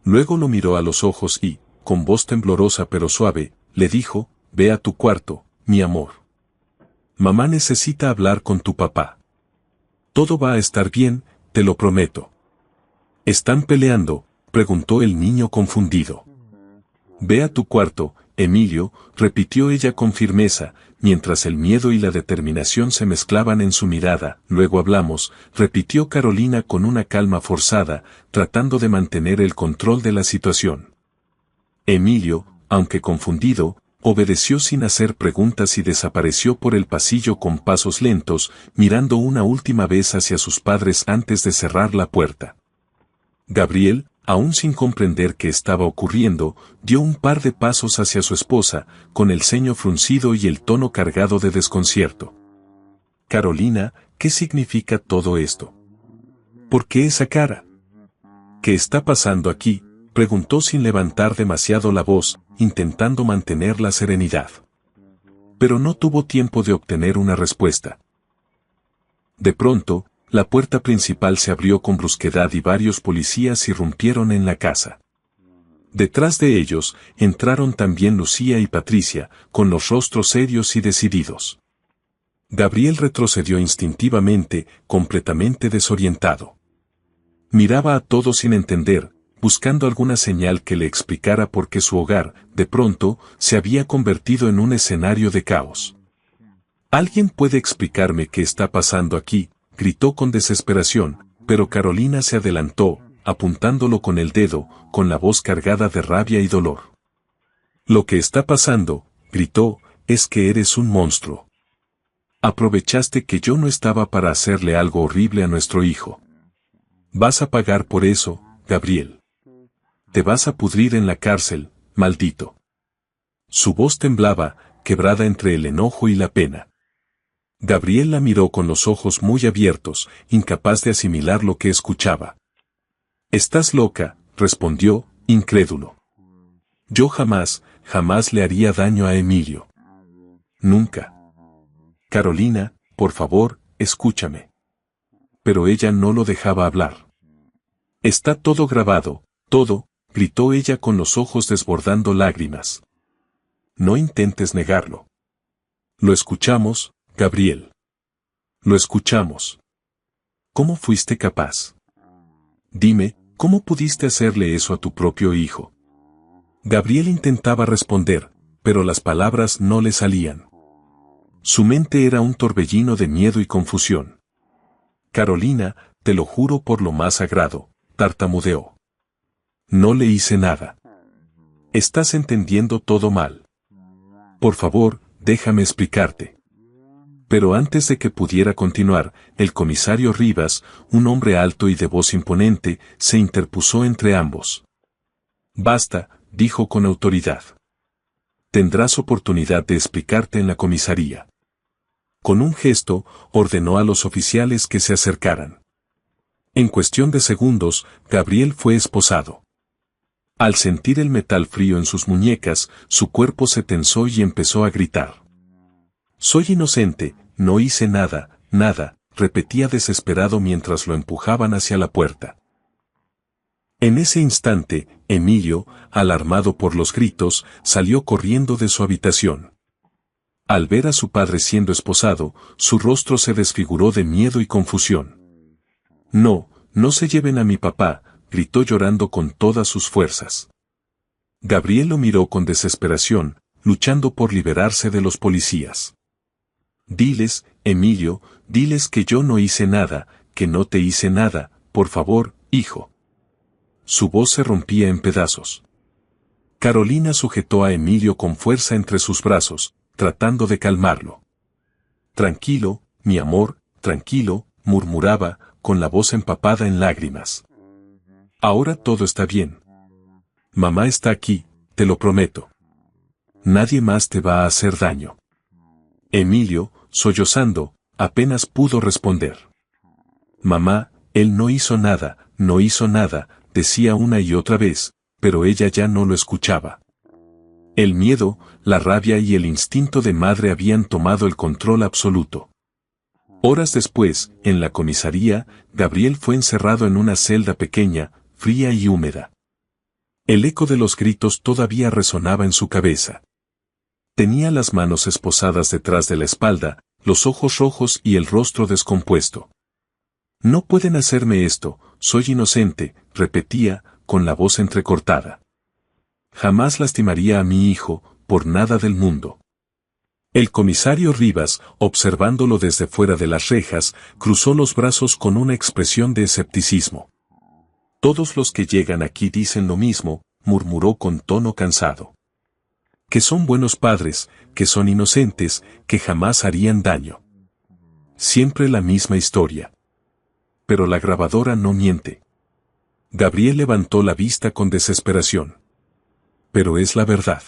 Luego lo miró a los ojos y, con voz temblorosa pero suave, le dijo, ve a tu cuarto, mi amor. Mamá necesita hablar con tu papá. Todo va a estar bien, te lo prometo. ¿Están peleando?, preguntó el niño confundido. Ve a tu cuarto, Emilio, repitió ella con firmeza, mientras el miedo y la determinación se mezclaban en su mirada. Luego hablamos, repitió Carolina con una calma forzada, tratando de mantener el control de la situación. Emilio, aunque confundido, obedeció sin hacer preguntas y desapareció por el pasillo con pasos lentos, mirando una última vez hacia sus padres antes de cerrar la puerta. Gabriel, aún sin comprender qué estaba ocurriendo, dio un par de pasos hacia su esposa, con el ceño fruncido y el tono cargado de desconcierto. Carolina, ¿qué significa todo esto? ¿Por qué esa cara? ¿Qué está pasando aquí?, preguntó sin levantar demasiado la voz, intentando mantener la serenidad. Pero no tuvo tiempo de obtener una respuesta. De pronto, la puerta principal se abrió con brusquedad y varios policías irrumpieron en la casa. Detrás de ellos, entraron también Lucía y Patricia, con los rostros serios y decididos. Gabriel retrocedió instintivamente, completamente desorientado. Miraba a todos sin entender, buscando alguna señal que le explicara por qué su hogar, de pronto, se había convertido en un escenario de caos. «¿Alguien puede explicarme qué está pasando aquí?», gritó con desesperación, pero Carolina se adelantó, apuntándolo con el dedo, con la voz cargada de rabia y dolor. «Lo que está pasando», gritó, «es que eres un monstruo. Aprovechaste que yo no estaba para hacerle algo horrible a nuestro hijo. Vas a pagar por eso, Gabriel. Te vas a pudrir en la cárcel, maldito». Su voz temblaba, quebrada entre el enojo y la pena. Gabriel la miró con los ojos muy abiertos, incapaz de asimilar lo que escuchaba. «Estás loca», respondió, incrédulo. «Yo jamás le haría daño a Emilio. Nunca. Carolina, por favor, escúchame». Pero ella no lo dejaba hablar. «Está todo grabado, todo», gritó ella con los ojos desbordando lágrimas. «No intentes negarlo. Lo escuchamos, Gabriel. Lo escuchamos. ¿Cómo fuiste capaz? Dime, ¿cómo pudiste hacerle eso a tu propio hijo?». Gabriel intentaba responder, pero las palabras no le salían. Su mente era un torbellino de miedo y confusión. «Carolina, te lo juro por lo más sagrado», tartamudeó. «No le hice nada. Estás entendiendo todo mal. Por favor, déjame explicarte». Pero antes de que pudiera continuar, el comisario Rivas, un hombre alto y de voz imponente, se interpuso entre ambos. «Basta», dijo con autoridad. «Tendrás oportunidad de explicarte en la comisaría». Con un gesto, ordenó a los oficiales que se acercaran. En cuestión de segundos, Gabriel fue esposado. Al sentir el metal frío en sus muñecas, su cuerpo se tensó y empezó a gritar. «Soy inocente, no hice nada, nada», repetía desesperado mientras lo empujaban hacia la puerta. En ese instante, Emilio, alarmado por los gritos, salió corriendo de su habitación. Al ver a su padre siendo esposado, su rostro se desfiguró de miedo y confusión. «No, no se lleven a mi papá», gritó llorando con todas sus fuerzas. Gabriel lo miró con desesperación, luchando por liberarse de los policías. «Diles, Emilio, diles que yo no hice nada, que no te hice nada, por favor, hijo». Su voz se rompía en pedazos. Carolina sujetó a Emilio con fuerza entre sus brazos, tratando de calmarlo. «Tranquilo, mi amor, tranquilo», murmuraba, con la voz empapada en lágrimas. «Ahora todo está bien. Mamá está aquí, te lo prometo. Nadie más te va a hacer daño». Emilio, sollozando, apenas pudo responder. «Mamá, él no hizo nada», decía una y otra vez, pero ella ya no lo escuchaba. El miedo, la rabia y el instinto de madre habían tomado el control absoluto. Horas después, en la comisaría, Gabriel fue encerrado en una celda pequeña, fría y húmeda. El eco de los gritos todavía resonaba en su cabeza. Tenía las manos esposadas detrás de la espalda, los ojos rojos y el rostro descompuesto. «No pueden hacerme esto, soy inocente», repetía, con la voz entrecortada. «Jamás lastimaría a mi hijo, por nada del mundo». El comisario Rivas, observándolo desde fuera de las rejas, cruzó los brazos con una expresión de escepticismo. «Todos los que llegan aquí dicen lo mismo», murmuró con tono cansado. «Que son buenos padres, que son inocentes, que jamás harían daño. Siempre la misma historia. Pero la grabadora no miente». Gabriel levantó la vista con desesperación. «Pero es la verdad.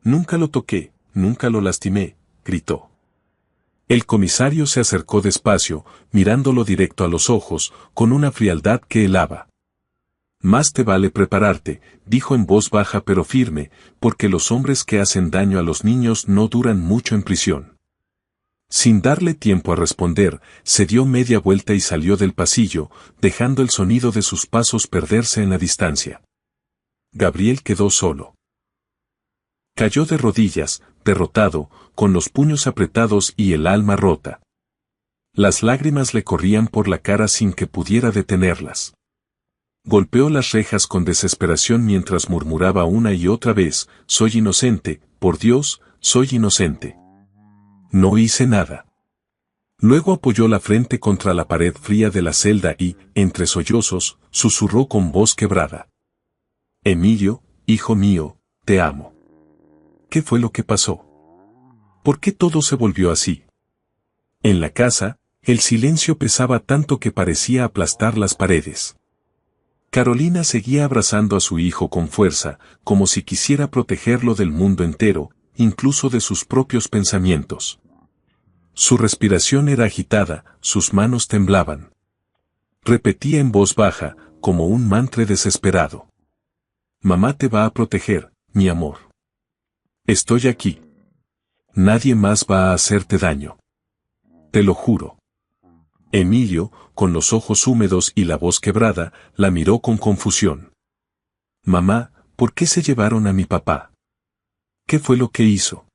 Nunca lo toqué, nunca lo lastimé», gritó. El comisario se acercó despacio, mirándolo directo a los ojos, con una frialdad que helaba. «Más te vale prepararte», dijo en voz baja pero firme, «porque los hombres que hacen daño a los niños no duran mucho en prisión». Sin darle tiempo a responder, se dio media vuelta y salió del pasillo, dejando el sonido de sus pasos perderse en la distancia. Gabriel quedó solo. Cayó de rodillas, derrotado, con los puños apretados y el alma rota. Las lágrimas le corrían por la cara sin que pudiera detenerlas. Golpeó las rejas con desesperación mientras murmuraba una y otra vez, «Soy inocente, por Dios, soy inocente. No hice nada». Luego apoyó la frente contra la pared fría de la celda y, entre sollozos, susurró con voz quebrada. «Emilio, hijo mío, te amo». ¿Qué fue lo que pasó? ¿Por qué todo se volvió así? En la casa, el silencio pesaba tanto que parecía aplastar las paredes. Carolina seguía abrazando a su hijo con fuerza, como si quisiera protegerlo del mundo entero, incluso de sus propios pensamientos. Su respiración era agitada, sus manos temblaban. Repetía en voz baja, como un mantra desesperado. «Mamá te va a proteger, mi amor. Estoy aquí. Nadie más va a hacerte daño. Te lo juro». Emilio, con los ojos húmedos y la voz quebrada, la miró con confusión. «Mamá, ¿por qué se llevaron a mi papá? ¿Qué fue lo que hizo?».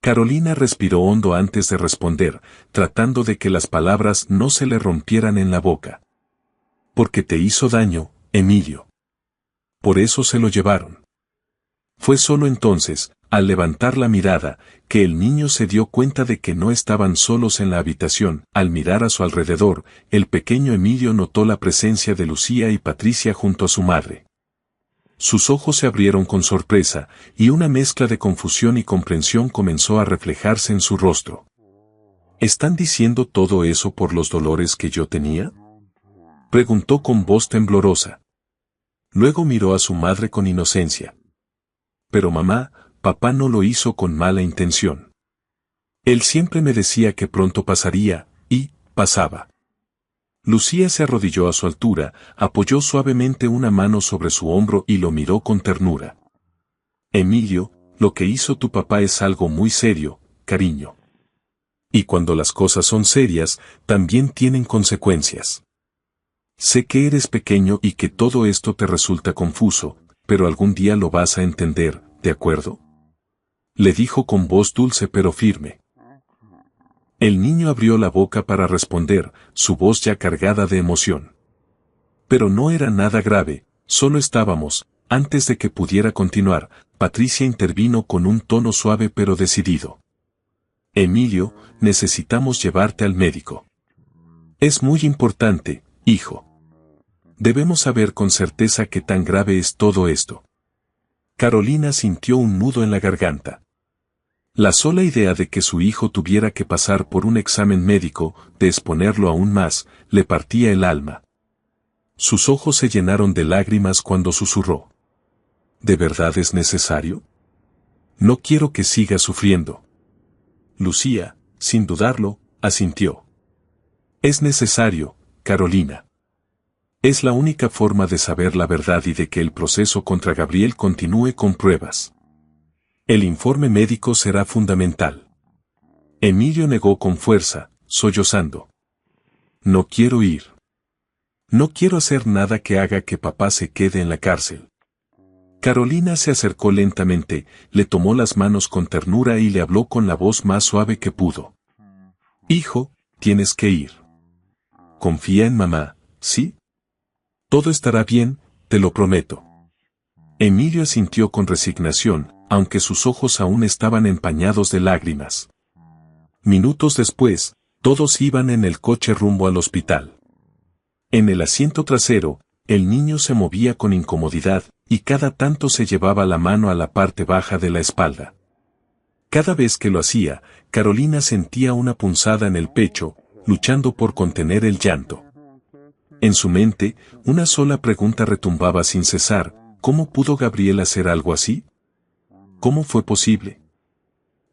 Carolina respiró hondo antes de responder, tratando de que las palabras no se le rompieran en la boca. «Porque te hizo daño, Emilio. Por eso se lo llevaron». Fue solo entonces, al levantar la mirada, que el niño se dio cuenta de que no estaban solos en la habitación. Al mirar a su alrededor, el pequeño Emilio notó la presencia de Lucía y Patricia junto a su madre. Sus ojos se abrieron con sorpresa, y una mezcla de confusión y comprensión comenzó a reflejarse en su rostro. ¿Están diciendo todo eso por los dolores que yo tenía?, preguntó con voz temblorosa. Luego miró a su madre con inocencia. «Pero mamá, papá no lo hizo con mala intención. Él siempre me decía que pronto pasaría, y pasaba». Lucía se arrodilló a su altura, apoyó suavemente una mano sobre su hombro y lo miró con ternura. «Emilio, lo que hizo tu papá es algo muy serio, cariño. Y cuando las cosas son serias, también tienen consecuencias. Sé que eres pequeño y que todo esto te resulta confuso, pero algún día lo vas a entender, ¿de acuerdo?», le dijo con voz dulce pero firme. El niño abrió la boca para responder, su voz ya cargada de emoción. Pero no era nada grave, solo estábamos. Antes de que pudiera continuar, Patricia intervino con un tono suave pero decidido. «Emilio, necesitamos llevarte al médico. Es muy importante, hijo. Debemos saber con certeza qué tan grave es todo esto». Carolina sintió un nudo en la garganta. La sola idea de que su hijo tuviera que pasar por un examen médico, de exponerlo aún más, le partía el alma. Sus ojos se llenaron de lágrimas cuando susurró. «¿De verdad es necesario? No quiero que siga sufriendo». Lucía, sin dudarlo, asintió. «Es necesario, Carolina. Es la única forma de saber la verdad y de que el proceso contra Gabriel continúe con pruebas. El informe médico será fundamental». Emilio negó con fuerza, sollozando. «No quiero ir. No quiero hacer nada que haga que papá se quede en la cárcel». Carolina se acercó lentamente, le tomó las manos con ternura y le habló con la voz más suave que pudo. «Hijo, tienes que ir. Confía en mamá, ¿sí? Todo estará bien, te lo prometo». Emilio asintió con resignación, aunque sus ojos aún estaban empañados de lágrimas. Minutos después, todos iban en el coche rumbo al hospital. En el asiento trasero, el niño se movía con incomodidad, y cada tanto se llevaba la mano a la parte baja de la espalda. Cada vez que lo hacía, Carolina sentía una punzada en el pecho, luchando por contener el llanto. En su mente, una sola pregunta retumbaba sin cesar: ¿cómo pudo Gabriel hacer algo así? ¿Cómo fue posible?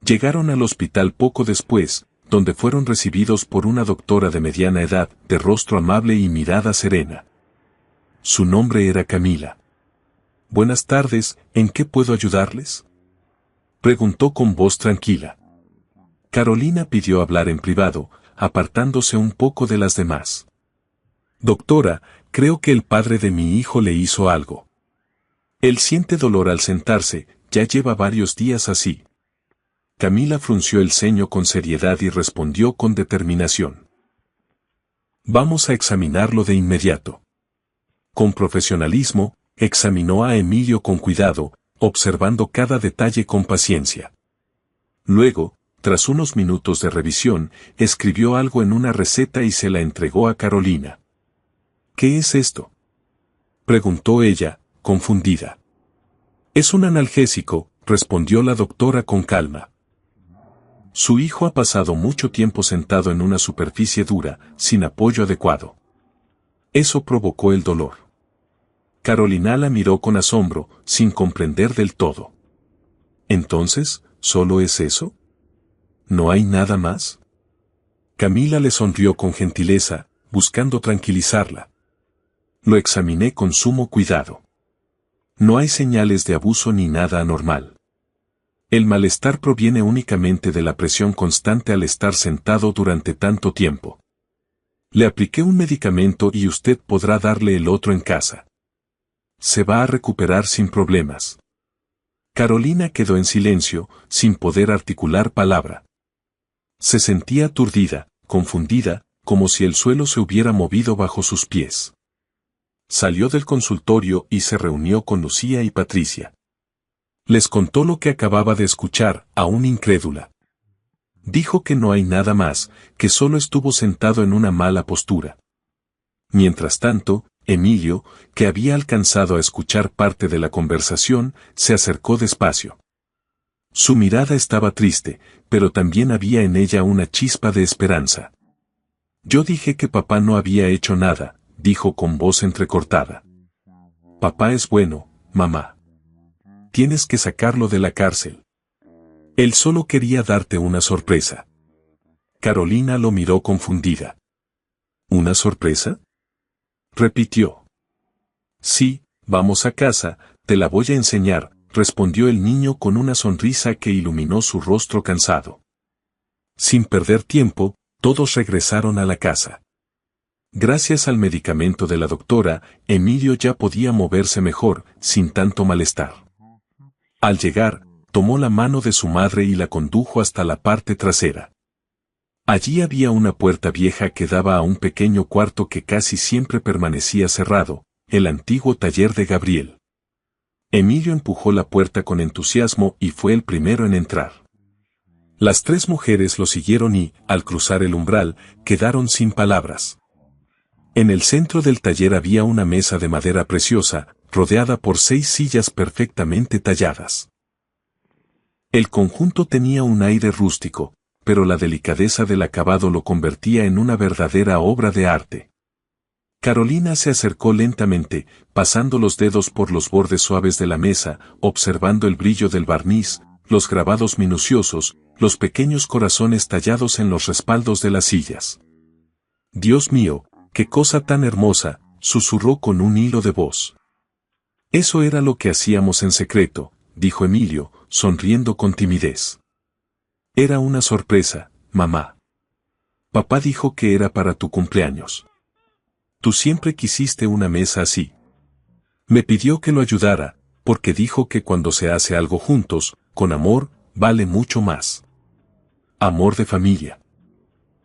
Llegaron al hospital poco después, donde fueron recibidos por una doctora de mediana edad, de rostro amable y mirada serena. Su nombre era Camila. «Buenas tardes, ¿en qué puedo ayudarles?», preguntó con voz tranquila. Carolina pidió hablar en privado, apartándose un poco de las demás. «Doctora, creo que el padre de mi hijo le hizo algo. Él siente dolor al sentarse, ya lleva varios días así». Camila frunció el ceño con seriedad y respondió con determinación. Vamos a examinarlo de inmediato. Con profesionalismo, examinó a Emilio con cuidado, observando cada detalle con paciencia. Luego, tras unos minutos de revisión, escribió algo en una receta y se la entregó a Carolina. ¿Qué es esto?, preguntó ella, confundida. Es un analgésico, respondió la doctora con calma. Su hijo ha pasado mucho tiempo sentado en una superficie dura, sin apoyo adecuado. Eso provocó el dolor. Carolina la miró con asombro, sin comprender del todo. ¿Entonces, solo es eso? ¿No hay nada más? Camila le sonrió con gentileza, buscando tranquilizarla. Lo examiné con sumo cuidado. No hay señales de abuso ni nada anormal. El malestar proviene únicamente de la presión constante al estar sentado durante tanto tiempo. Le apliqué un medicamento y usted podrá darle el otro en casa. Se va a recuperar sin problemas. Carolina quedó en silencio, sin poder articular palabra. Se sentía aturdida, confundida, como si el suelo se hubiera movido bajo sus pies. Salió del consultorio y se reunió con Lucía y Patricia. Les contó lo que acababa de escuchar, aún incrédula. Dijo que no hay nada más, que solo estuvo sentado en una mala postura. Mientras tanto, Emilio, que había alcanzado a escuchar parte de la conversación, se acercó despacio. Su mirada estaba triste, pero también había en ella una chispa de esperanza. Yo dije que papá no había hecho nada, dijo con voz entrecortada. Papá es bueno, mamá. Tienes que sacarlo de la cárcel. Él solo quería darte una sorpresa. Carolina lo miró confundida. ¿Una sorpresa?, repitió. Sí, vamos a casa, te la voy a enseñar, respondió el niño con una sonrisa que iluminó su rostro cansado. Sin perder tiempo, todos regresaron a la casa. Gracias al medicamento de la doctora, Emilio ya podía moverse mejor, sin tanto malestar. Al llegar, tomó la mano de su madre y la condujo hasta la parte trasera. Allí había una puerta vieja que daba a un pequeño cuarto que casi siempre permanecía cerrado, el antiguo taller de Gabriel. Emilio empujó la puerta con entusiasmo y fue el primero en entrar. Las tres mujeres lo siguieron y, al cruzar el umbral, quedaron sin palabras. En el centro del taller había una mesa de madera preciosa, rodeada por 6 sillas perfectamente talladas. El conjunto tenía un aire rústico, pero la delicadeza del acabado lo convertía en una verdadera obra de arte. Carolina se acercó lentamente, pasando los dedos por los bordes suaves de la mesa, observando el brillo del barniz, los grabados minuciosos, los pequeños corazones tallados en los respaldos de las sillas. Dios mío, qué cosa tan hermosa, susurró con un hilo de voz. Eso era lo que hacíamos en secreto, dijo Emilio, sonriendo con timidez. Era una sorpresa, mamá. Papá dijo que era para tu cumpleaños. Tú siempre quisiste una mesa así. Me pidió que lo ayudara, porque dijo que cuando se hace algo juntos, con amor, vale mucho más. Amor de familia.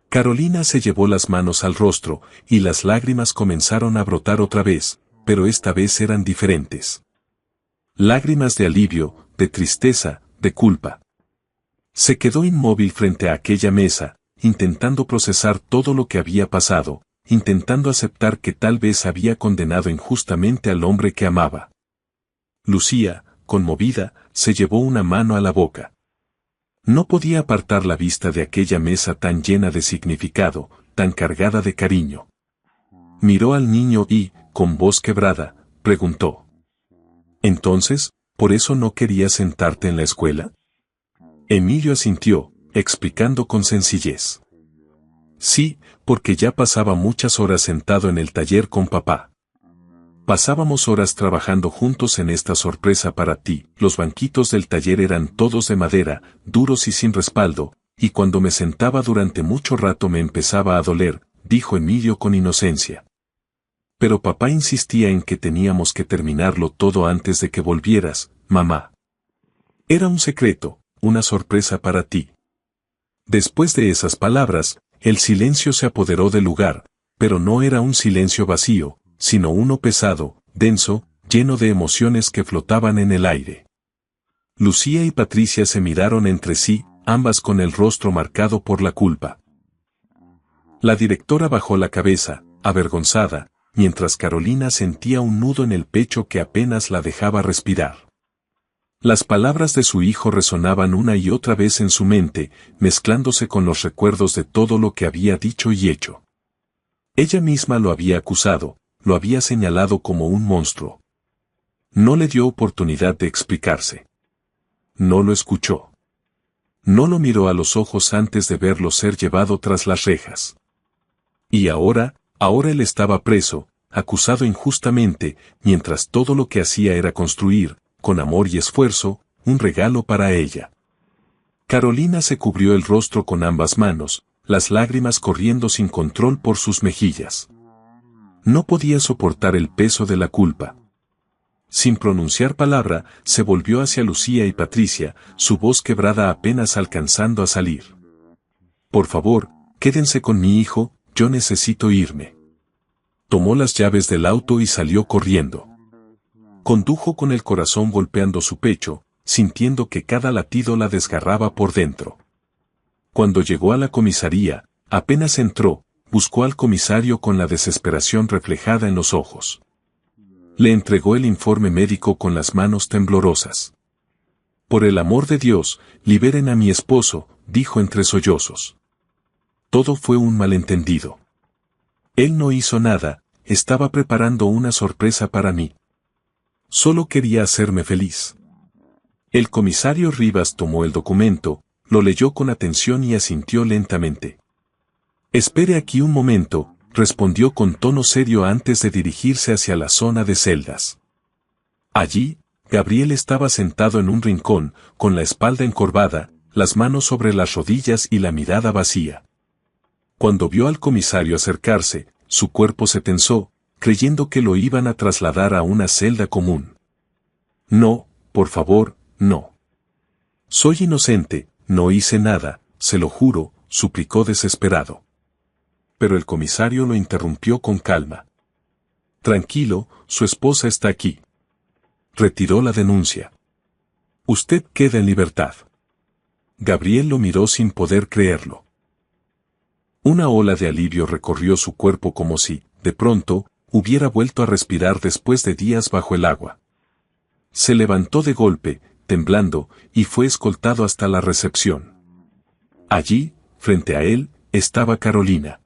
Carolina se llevó las manos al rostro, y las lágrimas comenzaron a brotar otra vez, pero esta vez eran diferentes. Lágrimas de alivio, de tristeza, de culpa. Se quedó inmóvil frente a aquella mesa, intentando procesar todo lo que había pasado, intentando aceptar que tal vez había condenado injustamente al hombre que amaba. Lucía, conmovida, se llevó una mano a la boca. No podía apartar la vista de aquella mesa tan llena de significado, tan cargada de cariño. Miró al niño y, con voz quebrada, preguntó. Entonces, ¿por eso no querías sentarte en la escuela? Emilio asintió, explicando con sencillez. Sí, porque ya pasaba muchas horas sentado en el taller con papá. Pasábamos horas trabajando juntos en esta sorpresa para ti. Los banquitos del taller eran todos de madera, duros y sin respaldo, y cuando me sentaba durante mucho rato me empezaba a doler, dijo Emilio con inocencia. Pero papá insistía en que teníamos que terminarlo todo antes de que volvieras, mamá. Era un secreto, una sorpresa para ti. Después de esas palabras, el silencio se apoderó del lugar, pero no era un silencio vacío, sino uno pesado, denso, lleno de emociones que flotaban en el aire. Lucía y Patricia se miraron entre sí, ambas con el rostro marcado por la culpa. La directora bajó la cabeza, avergonzada, mientras Carolina sentía un nudo en el pecho que apenas la dejaba respirar. Las palabras de su hijo resonaban una y otra vez en su mente, mezclándose con los recuerdos de todo lo que había dicho y hecho. Ella misma lo había acusado, lo había señalado como un monstruo. No le dio oportunidad de explicarse. No lo escuchó. No lo miró a los ojos antes de verlo ser llevado tras las rejas. Y ahora él estaba preso, acusado injustamente, mientras todo lo que hacía era construir, con amor y esfuerzo, un regalo para ella. Carolina se cubrió el rostro con ambas manos, las lágrimas corriendo sin control por sus mejillas. No podía soportar el peso de la culpa. Sin pronunciar palabra, se volvió hacia Lucía y Patricia, su voz quebrada apenas alcanzando a salir. Por favor, quédense con mi hijo, yo necesito irme. Tomó las llaves del auto y salió corriendo. Condujo con el corazón golpeando su pecho, sintiendo que cada latido la desgarraba por dentro. Cuando llegó a la comisaría, apenas entró, buscó al comisario con la desesperación reflejada en los ojos. Le entregó el informe médico con las manos temblorosas. Por el amor de Dios, liberen a mi esposo, dijo entre sollozos. Todo fue un malentendido. Él no hizo nada, estaba preparando una sorpresa para mí. Solo quería hacerme feliz. El comisario Rivas tomó el documento, lo leyó con atención y asintió lentamente. Espere aquí un momento, respondió con tono serio antes de dirigirse hacia la zona de celdas. Allí, Gabriel estaba sentado en un rincón, con la espalda encorvada, las manos sobre las rodillas y la mirada vacía. Cuando vio al comisario acercarse, su cuerpo se tensó, creyendo que lo iban a trasladar a una celda común. No, por favor, no. Soy inocente, no hice nada, se lo juro, suplicó desesperado. Pero el comisario lo interrumpió con calma. Tranquilo, su esposa está aquí. Retiró la denuncia. Usted queda en libertad. Gabriel lo miró sin poder creerlo. Una ola de alivio recorrió su cuerpo como si, de pronto, hubiera vuelto a respirar después de días bajo el agua. Se levantó de golpe, temblando, y fue escoltado hasta la recepción. Allí, frente a él, estaba Carolina.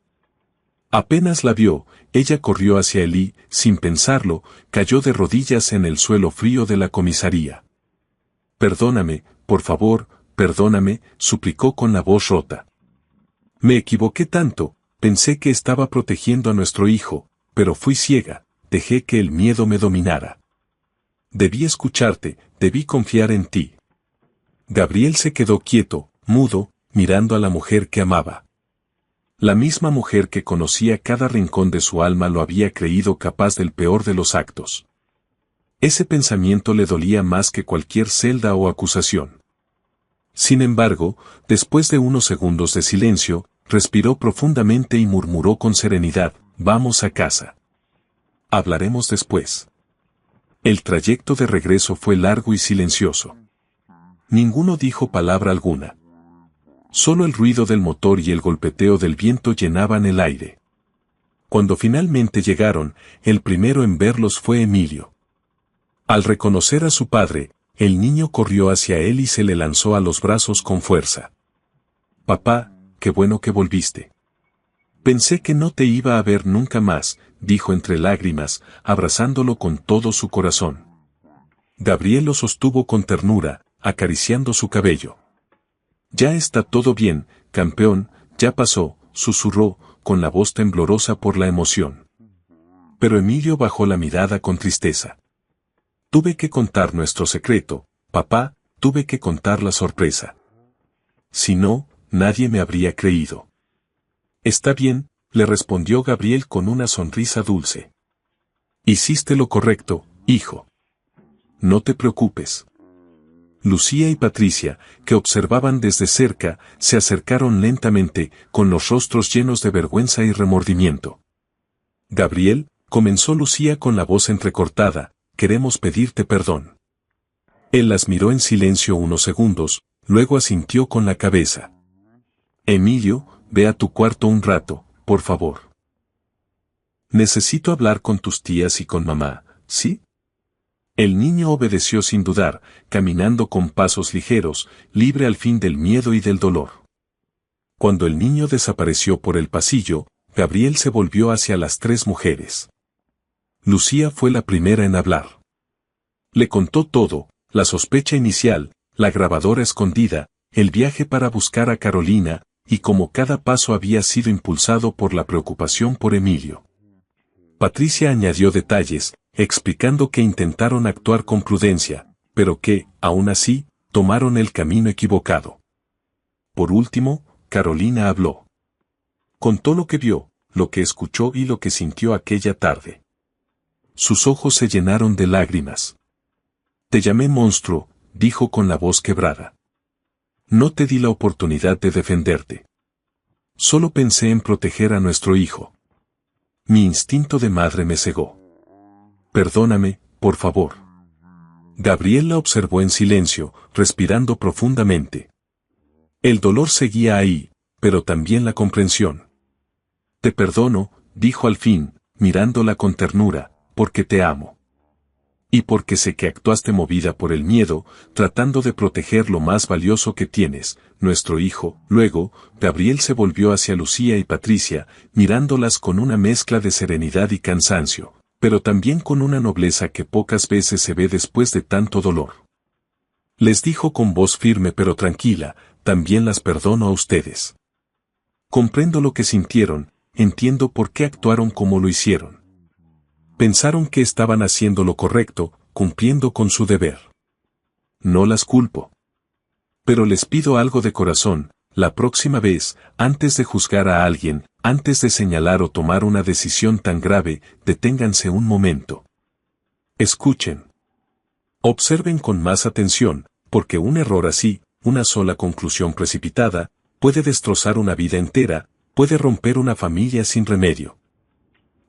Apenas la vio, ella corrió hacia él y, sin pensarlo, cayó de rodillas en el suelo frío de la comisaría. Perdóname, por favor, perdóname, suplicó con la voz rota. Me equivoqué tanto, pensé que estaba protegiendo a nuestro hijo, pero fui ciega, dejé que el miedo me dominara. Debí escucharte, debí confiar en ti. Gabriel se quedó quieto, mudo, mirando a la mujer que amaba. La misma mujer que conocía cada rincón de su alma lo había creído capaz del peor de los actos. Ese pensamiento le dolía más que cualquier celda o acusación. Sin embargo, después de unos segundos de silencio, respiró profundamente y murmuró con serenidad, vamos a casa. Hablaremos después. El trayecto de regreso fue largo y silencioso. Ninguno dijo palabra alguna. Solo el ruido del motor y el golpeteo del viento llenaban el aire. Cuando finalmente llegaron, el primero en verlos fue Emilio. Al reconocer a su padre, el niño corrió hacia él y se le lanzó a los brazos con fuerza. Papá, qué bueno que volviste. Pensé que no te iba a ver nunca más, dijo entre lágrimas, abrazándolo con todo su corazón. Gabriel lo sostuvo con ternura, acariciando su cabello. Ya está todo bien, campeón, ya pasó, susurró, con la voz temblorosa por la emoción. Pero Emilio bajó la mirada con tristeza. Tuve que contar nuestro secreto, papá, tuve que contar la sorpresa. Si no, nadie me habría creído. Está bien, le respondió Gabriel con una sonrisa dulce. Hiciste lo correcto, hijo. No te preocupes. Lucía y Patricia, que observaban desde cerca, se acercaron lentamente, con los rostros llenos de vergüenza y remordimiento. Gabriel, comenzó Lucía con la voz entrecortada, queremos pedirte perdón. Él las miró en silencio unos segundos, luego asintió con la cabeza. Emilio, ve a tu cuarto un rato, por favor. Necesito hablar con tus tías y con mamá, ¿sí? El niño obedeció sin dudar, caminando con pasos ligeros, libre al fin del miedo y del dolor. Cuando el niño desapareció por el pasillo, Gabriel se volvió hacia las tres mujeres. Lucía fue la primera en hablar. Le contó todo, la sospecha inicial, la grabadora escondida, el viaje para buscar a Carolina, y cómo cada paso había sido impulsado por la preocupación por Emilio. Patricia añadió detalles, explicando que intentaron actuar con prudencia, pero que, aún así, tomaron el camino equivocado. Por último, Carolina habló. Contó lo que vio, lo que escuchó y lo que sintió aquella tarde. Sus ojos se llenaron de lágrimas. Te llamé monstruo, dijo con la voz quebrada. No te di la oportunidad de defenderte. Solo pensé en proteger a nuestro hijo. Mi instinto de madre me cegó. Perdóname, por favor. Gabriel la observó en silencio, respirando profundamente. El dolor seguía ahí, pero también la comprensión. Te perdono, dijo al fin, mirándola con ternura, porque te amo. Y porque sé que actuaste movida por el miedo, tratando de proteger lo más valioso que tienes, nuestro hijo. Luego, Gabriel se volvió hacia Lucía y Patricia, mirándolas con una mezcla de serenidad y cansancio, pero también con una nobleza que pocas veces se ve después de tanto dolor. Les dijo con voz firme pero tranquila, también las perdono a ustedes. Comprendo lo que sintieron, entiendo por qué actuaron como lo hicieron. Pensaron que estaban haciendo lo correcto, cumpliendo con su deber. No las culpo. Pero les pido algo de corazón, la próxima vez, antes de juzgar a alguien, antes de señalar o tomar una decisión tan grave, deténganse un momento. Escuchen. Observen con más atención, porque un error así, una sola conclusión precipitada, puede destrozar una vida entera, puede romper una familia sin remedio.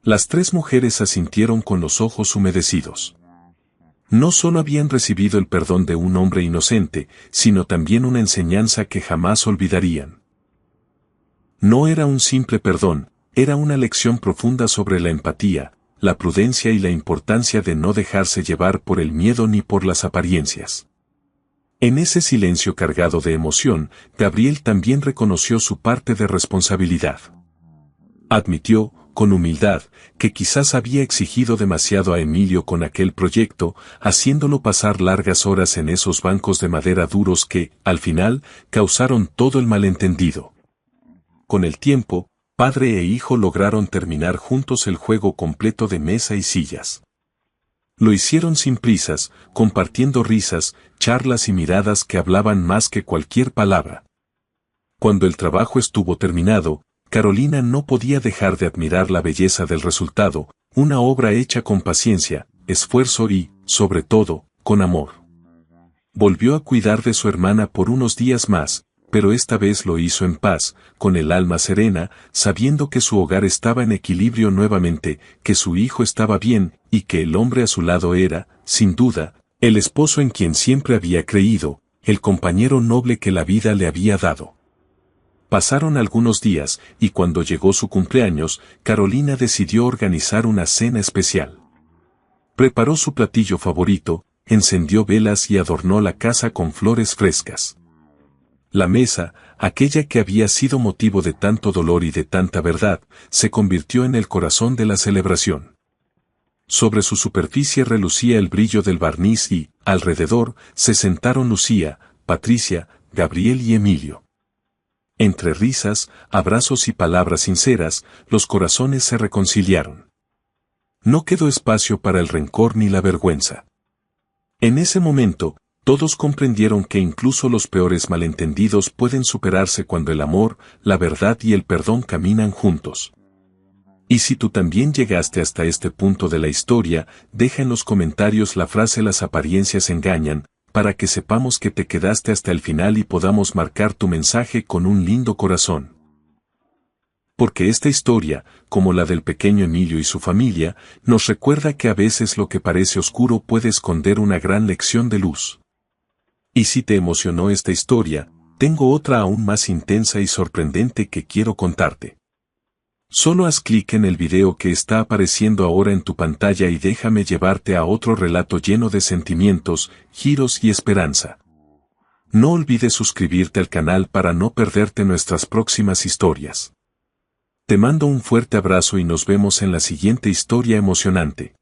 Las tres mujeres asintieron con los ojos humedecidos. No solo habían recibido el perdón de un hombre inocente, sino también una enseñanza que jamás olvidarían. No era un simple perdón, era una lección profunda sobre la empatía, la prudencia y la importancia de no dejarse llevar por el miedo ni por las apariencias. En ese silencio cargado de emoción, Gabriel también reconoció su parte de responsabilidad. Admitió, con humildad, que quizás había exigido demasiado a Emilio con aquel proyecto, haciéndolo pasar largas horas en esos bancos de madera duros que, al final, causaron todo el malentendido. Con el tiempo, padre e hijo lograron terminar juntos el juego completo de mesa y sillas. Lo hicieron sin prisas, compartiendo risas, charlas y miradas que hablaban más que cualquier palabra. Cuando el trabajo estuvo terminado, Carolina no podía dejar de admirar la belleza del resultado, una obra hecha con paciencia, esfuerzo y, sobre todo, con amor. Volvió a cuidar de su hermana por unos días más, pero esta vez lo hizo en paz, con el alma serena, sabiendo que su hogar estaba en equilibrio nuevamente, que su hijo estaba bien, y que el hombre a su lado era, sin duda, el esposo en quien siempre había creído, el compañero noble que la vida le había dado. Pasaron algunos días, y cuando llegó su cumpleaños, Carolina decidió organizar una cena especial. Preparó su platillo favorito, encendió velas y adornó la casa con flores frescas. La mesa, aquella que había sido motivo de tanto dolor y de tanta verdad, se convirtió en el corazón de la celebración. Sobre su superficie relucía el brillo del barniz y, alrededor, se sentaron Lucía, Patricia, Gabriel y Emilio. Entre risas, abrazos y palabras sinceras, los corazones se reconciliaron. No quedó espacio para el rencor ni la vergüenza. En ese momento, todos comprendieron que incluso los peores malentendidos pueden superarse cuando el amor, la verdad y el perdón caminan juntos. Y si tú también llegaste hasta este punto de la historia, deja en los comentarios la frase "las apariencias engañan", para que sepamos que te quedaste hasta el final y podamos marcar tu mensaje con un lindo corazón. Porque esta historia, como la del pequeño Emilio y su familia, nos recuerda que a veces lo que parece oscuro puede esconder una gran lección de luz. Y si te emocionó esta historia, tengo otra aún más intensa y sorprendente que quiero contarte. Solo haz clic en el video que está apareciendo ahora en tu pantalla y déjame llevarte a otro relato lleno de sentimientos, giros y esperanza. No olvides suscribirte al canal para no perderte nuestras próximas historias. Te mando un fuerte abrazo y nos vemos en la siguiente historia emocionante.